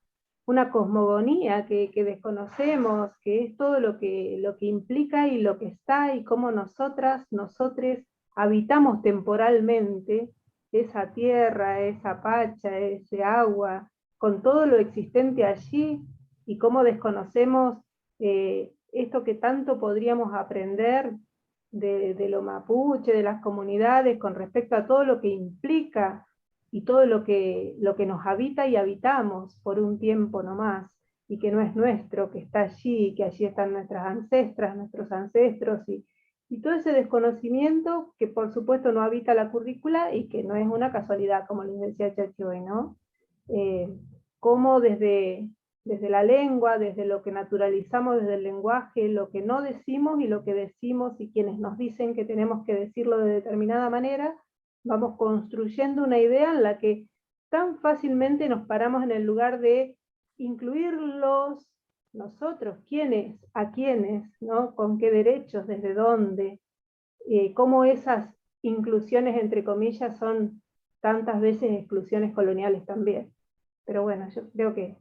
[SPEAKER 2] cosmogonía que desconocemos, que es todo lo que implica y lo que está, y cómo nosotras, nosotres, habitamos temporalmente esa tierra, esa pacha, ese agua, con todo lo existente allí, y cómo desconocemos esto que tanto podríamos aprender de lo mapuche, de las comunidades, con respecto a todo lo que implica y todo lo que nos habita y habitamos por un tiempo nomás, y que no es nuestro, que está allí, que allí están nuestras ancestras, nuestros ancestros, y todo ese desconocimiento que por supuesto no habita la currícula y que no es una casualidad, como les decía Chachi hoy, ¿no? Cómo desde la lengua, desde lo que naturalizamos desde el lenguaje, lo que no decimos y lo que decimos, y quienes nos dicen que tenemos que decirlo de determinada manera, vamos construyendo una idea en la que tan fácilmente nos paramos en el lugar de incluirlos nosotros, quiénes, a quiénes, ¿no? Con qué derechos, desde dónde, cómo esas inclusiones entre comillas son tantas veces exclusiones coloniales también. Pero bueno, yo creo que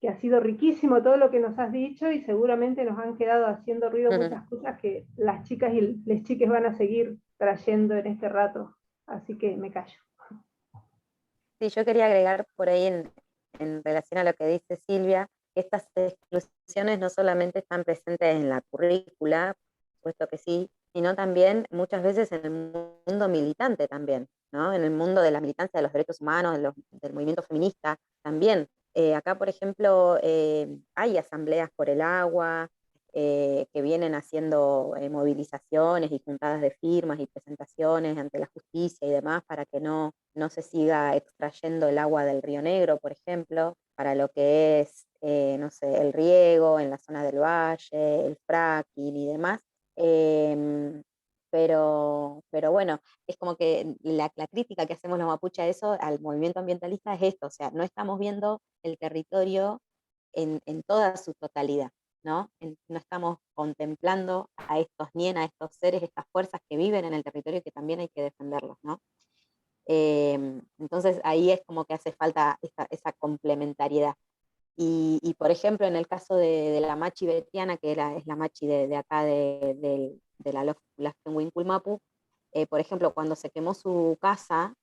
[SPEAKER 2] ha sido riquísimo todo lo que nos has dicho y seguramente nos han quedado haciendo ruido muchas cosas que las chicas y les chiques van a seguir trayendo en este rato. Así que me callo.
[SPEAKER 11] Sí, yo quería agregar por ahí en relación a lo que dice Silvia, que estas exclusiones no solamente están presentes en la currícula, puesto que sí, sino también muchas veces en el mundo militante también, ¿no? En el mundo de la militancia de los derechos humanos, del movimiento feminista también. Acá, por ejemplo, hay asambleas por el agua, que vienen haciendo movilizaciones y juntadas de firmas y presentaciones ante la justicia y demás para que no se siga extrayendo el agua del Río Negro, por ejemplo, para lo que es, no sé, el riego en la zona del valle, el fracking y demás. Pero bueno, es como que la crítica que hacemos los mapuches a eso, al movimiento ambientalista, es esto, o sea, no estamos viendo el territorio en toda su totalidad, ¿no? No estamos contemplando a estos nien, a estos seres, estas fuerzas que viven en el territorio y que también hay que defenderlos, ¿no? Entonces ahí es como que hace falta esa complementariedad. Y por ejemplo, en el caso de la machi betiana, que es la machi de acá de la Lafkenhuinculmapu, por ejemplo, cuando se quemó su casa,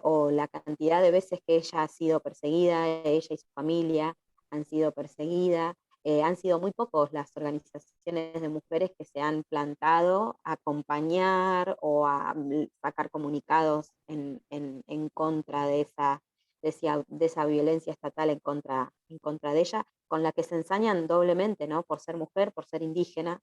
[SPEAKER 11] o la cantidad de veces que ella ha sido perseguida, ella y su familia han sido perseguidas, han sido muy pocos las organizaciones de mujeres que se han plantado a acompañar o a sacar comunicados en contra de esa violencia estatal en contra de ella, con la que se ensañan doblemente, ¿no? Por ser mujer, por ser indígena,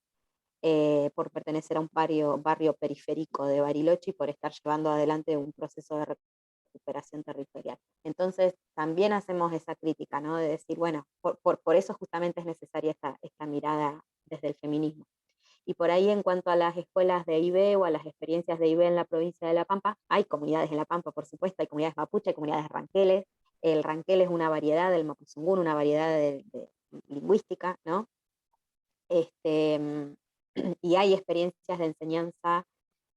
[SPEAKER 11] por pertenecer a un barrio periférico de Bariloche y por estar llevando adelante un proceso de recuperación territorial. Entonces también hacemos esa crítica, ¿no? De decir, bueno, por eso justamente es necesaria esta mirada desde el feminismo. Y por ahí, en cuanto a las escuelas de IB o a las experiencias de IB en la provincia de La Pampa, hay comunidades en La Pampa, por supuesto, hay comunidades mapuche, hay comunidades ranqueles. El ranquel es una variedad del mapuzungún, una variedad de lingüística, ¿no? Y hay experiencias de enseñanza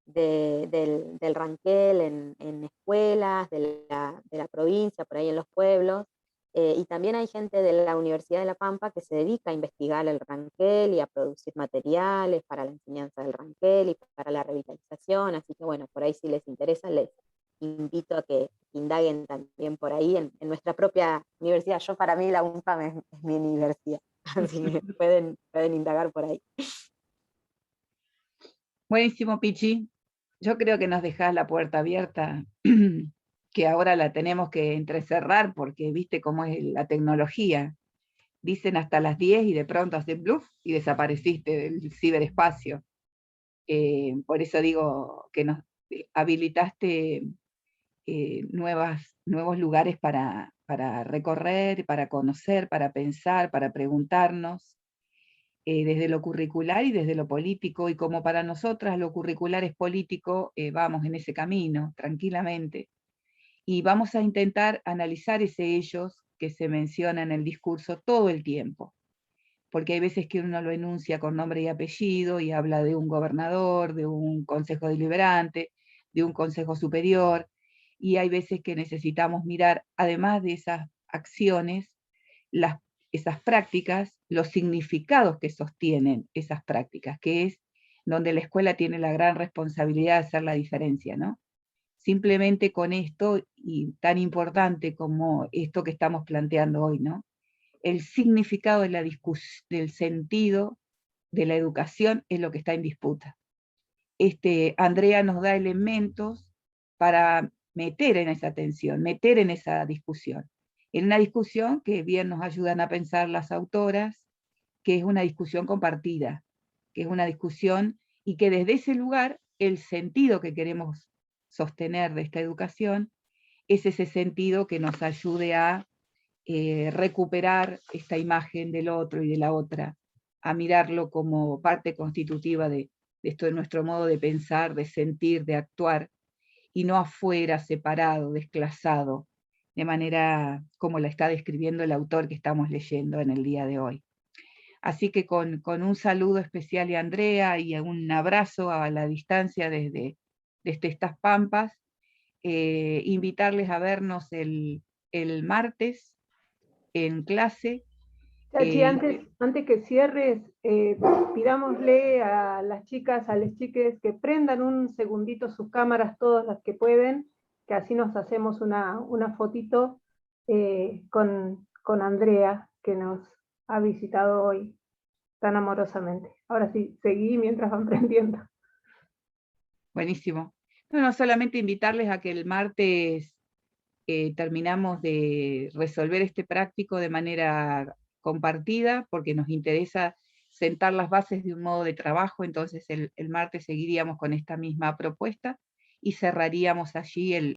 [SPEAKER 11] del ranquel en escuelas de la provincia, por ahí en los pueblos, y también hay gente de la Universidad de La Pampa que se dedica a investigar el ranquel y a producir materiales para la enseñanza del ranquel y para la revitalización, así que bueno, por ahí si les interesa, les invito a que indaguen también por ahí en nuestra propia universidad. Yo, para mí, la UNPAM es mi universidad, así que pueden indagar por ahí.
[SPEAKER 1] Buenísimo, Pichi. Yo creo que nos dejás la puerta abierta, que ahora la tenemos que entrecerrar porque viste cómo es la tecnología. Dicen hasta las 10 y de pronto hacen bluff y desapareciste del ciberespacio. Por eso digo que nos habilitaste nuevos lugares para recorrer, para conocer, para pensar, para preguntarnos, desde lo curricular y desde lo político, y como para nosotras lo curricular es político, vamos en ese camino, tranquilamente. Y vamos a intentar analizar ese ellos que se menciona en el discurso todo el tiempo, porque hay veces que uno lo enuncia con nombre y apellido y habla de un gobernador, de un consejo deliberante, de un consejo superior, y hay veces que necesitamos mirar, además de esas acciones, esas prácticas, los significados que sostienen esas prácticas, que es donde la escuela tiene la gran responsabilidad de hacer la diferencia, ¿no? Simplemente con esto, y tan importante como esto que estamos planteando hoy, ¿no? El significado de del sentido de la educación es lo que está en disputa. Andrea nos da elementos para meter en esa tensión, meter en esa discusión. En una discusión que bien nos ayudan a pensar las autoras, que es una discusión compartida, que es una discusión y que desde ese lugar el sentido que queremos sostener de esta educación es ese sentido que nos ayude a recuperar esta imagen del otro y de la otra, a mirarlo como parte constitutiva de esto, de nuestro modo de pensar, de sentir, de actuar, y no afuera, separado, desclasado, de manera como la está describiendo el autor que estamos leyendo en el día de hoy. Así que con un saludo especial a Andrea y un abrazo a la distancia desde estas pampas, invitarles a vernos el martes en clase.
[SPEAKER 2] Chachi, antes que cierres, pidámosle a las chicas, a las chiques, que prendan un segundito sus cámaras, todas las que pueden, que así nos hacemos una fotito con Andrea, que nos ha visitado hoy tan amorosamente. Ahora sí, seguí mientras van prendiendo.
[SPEAKER 1] Buenísimo. No, solamente invitarles a que el martes terminamos de resolver este práctico de manera compartida, porque nos interesa sentar las bases de un modo de trabajo. Entonces el martes seguiríamos con esta misma propuesta y cerraríamos allí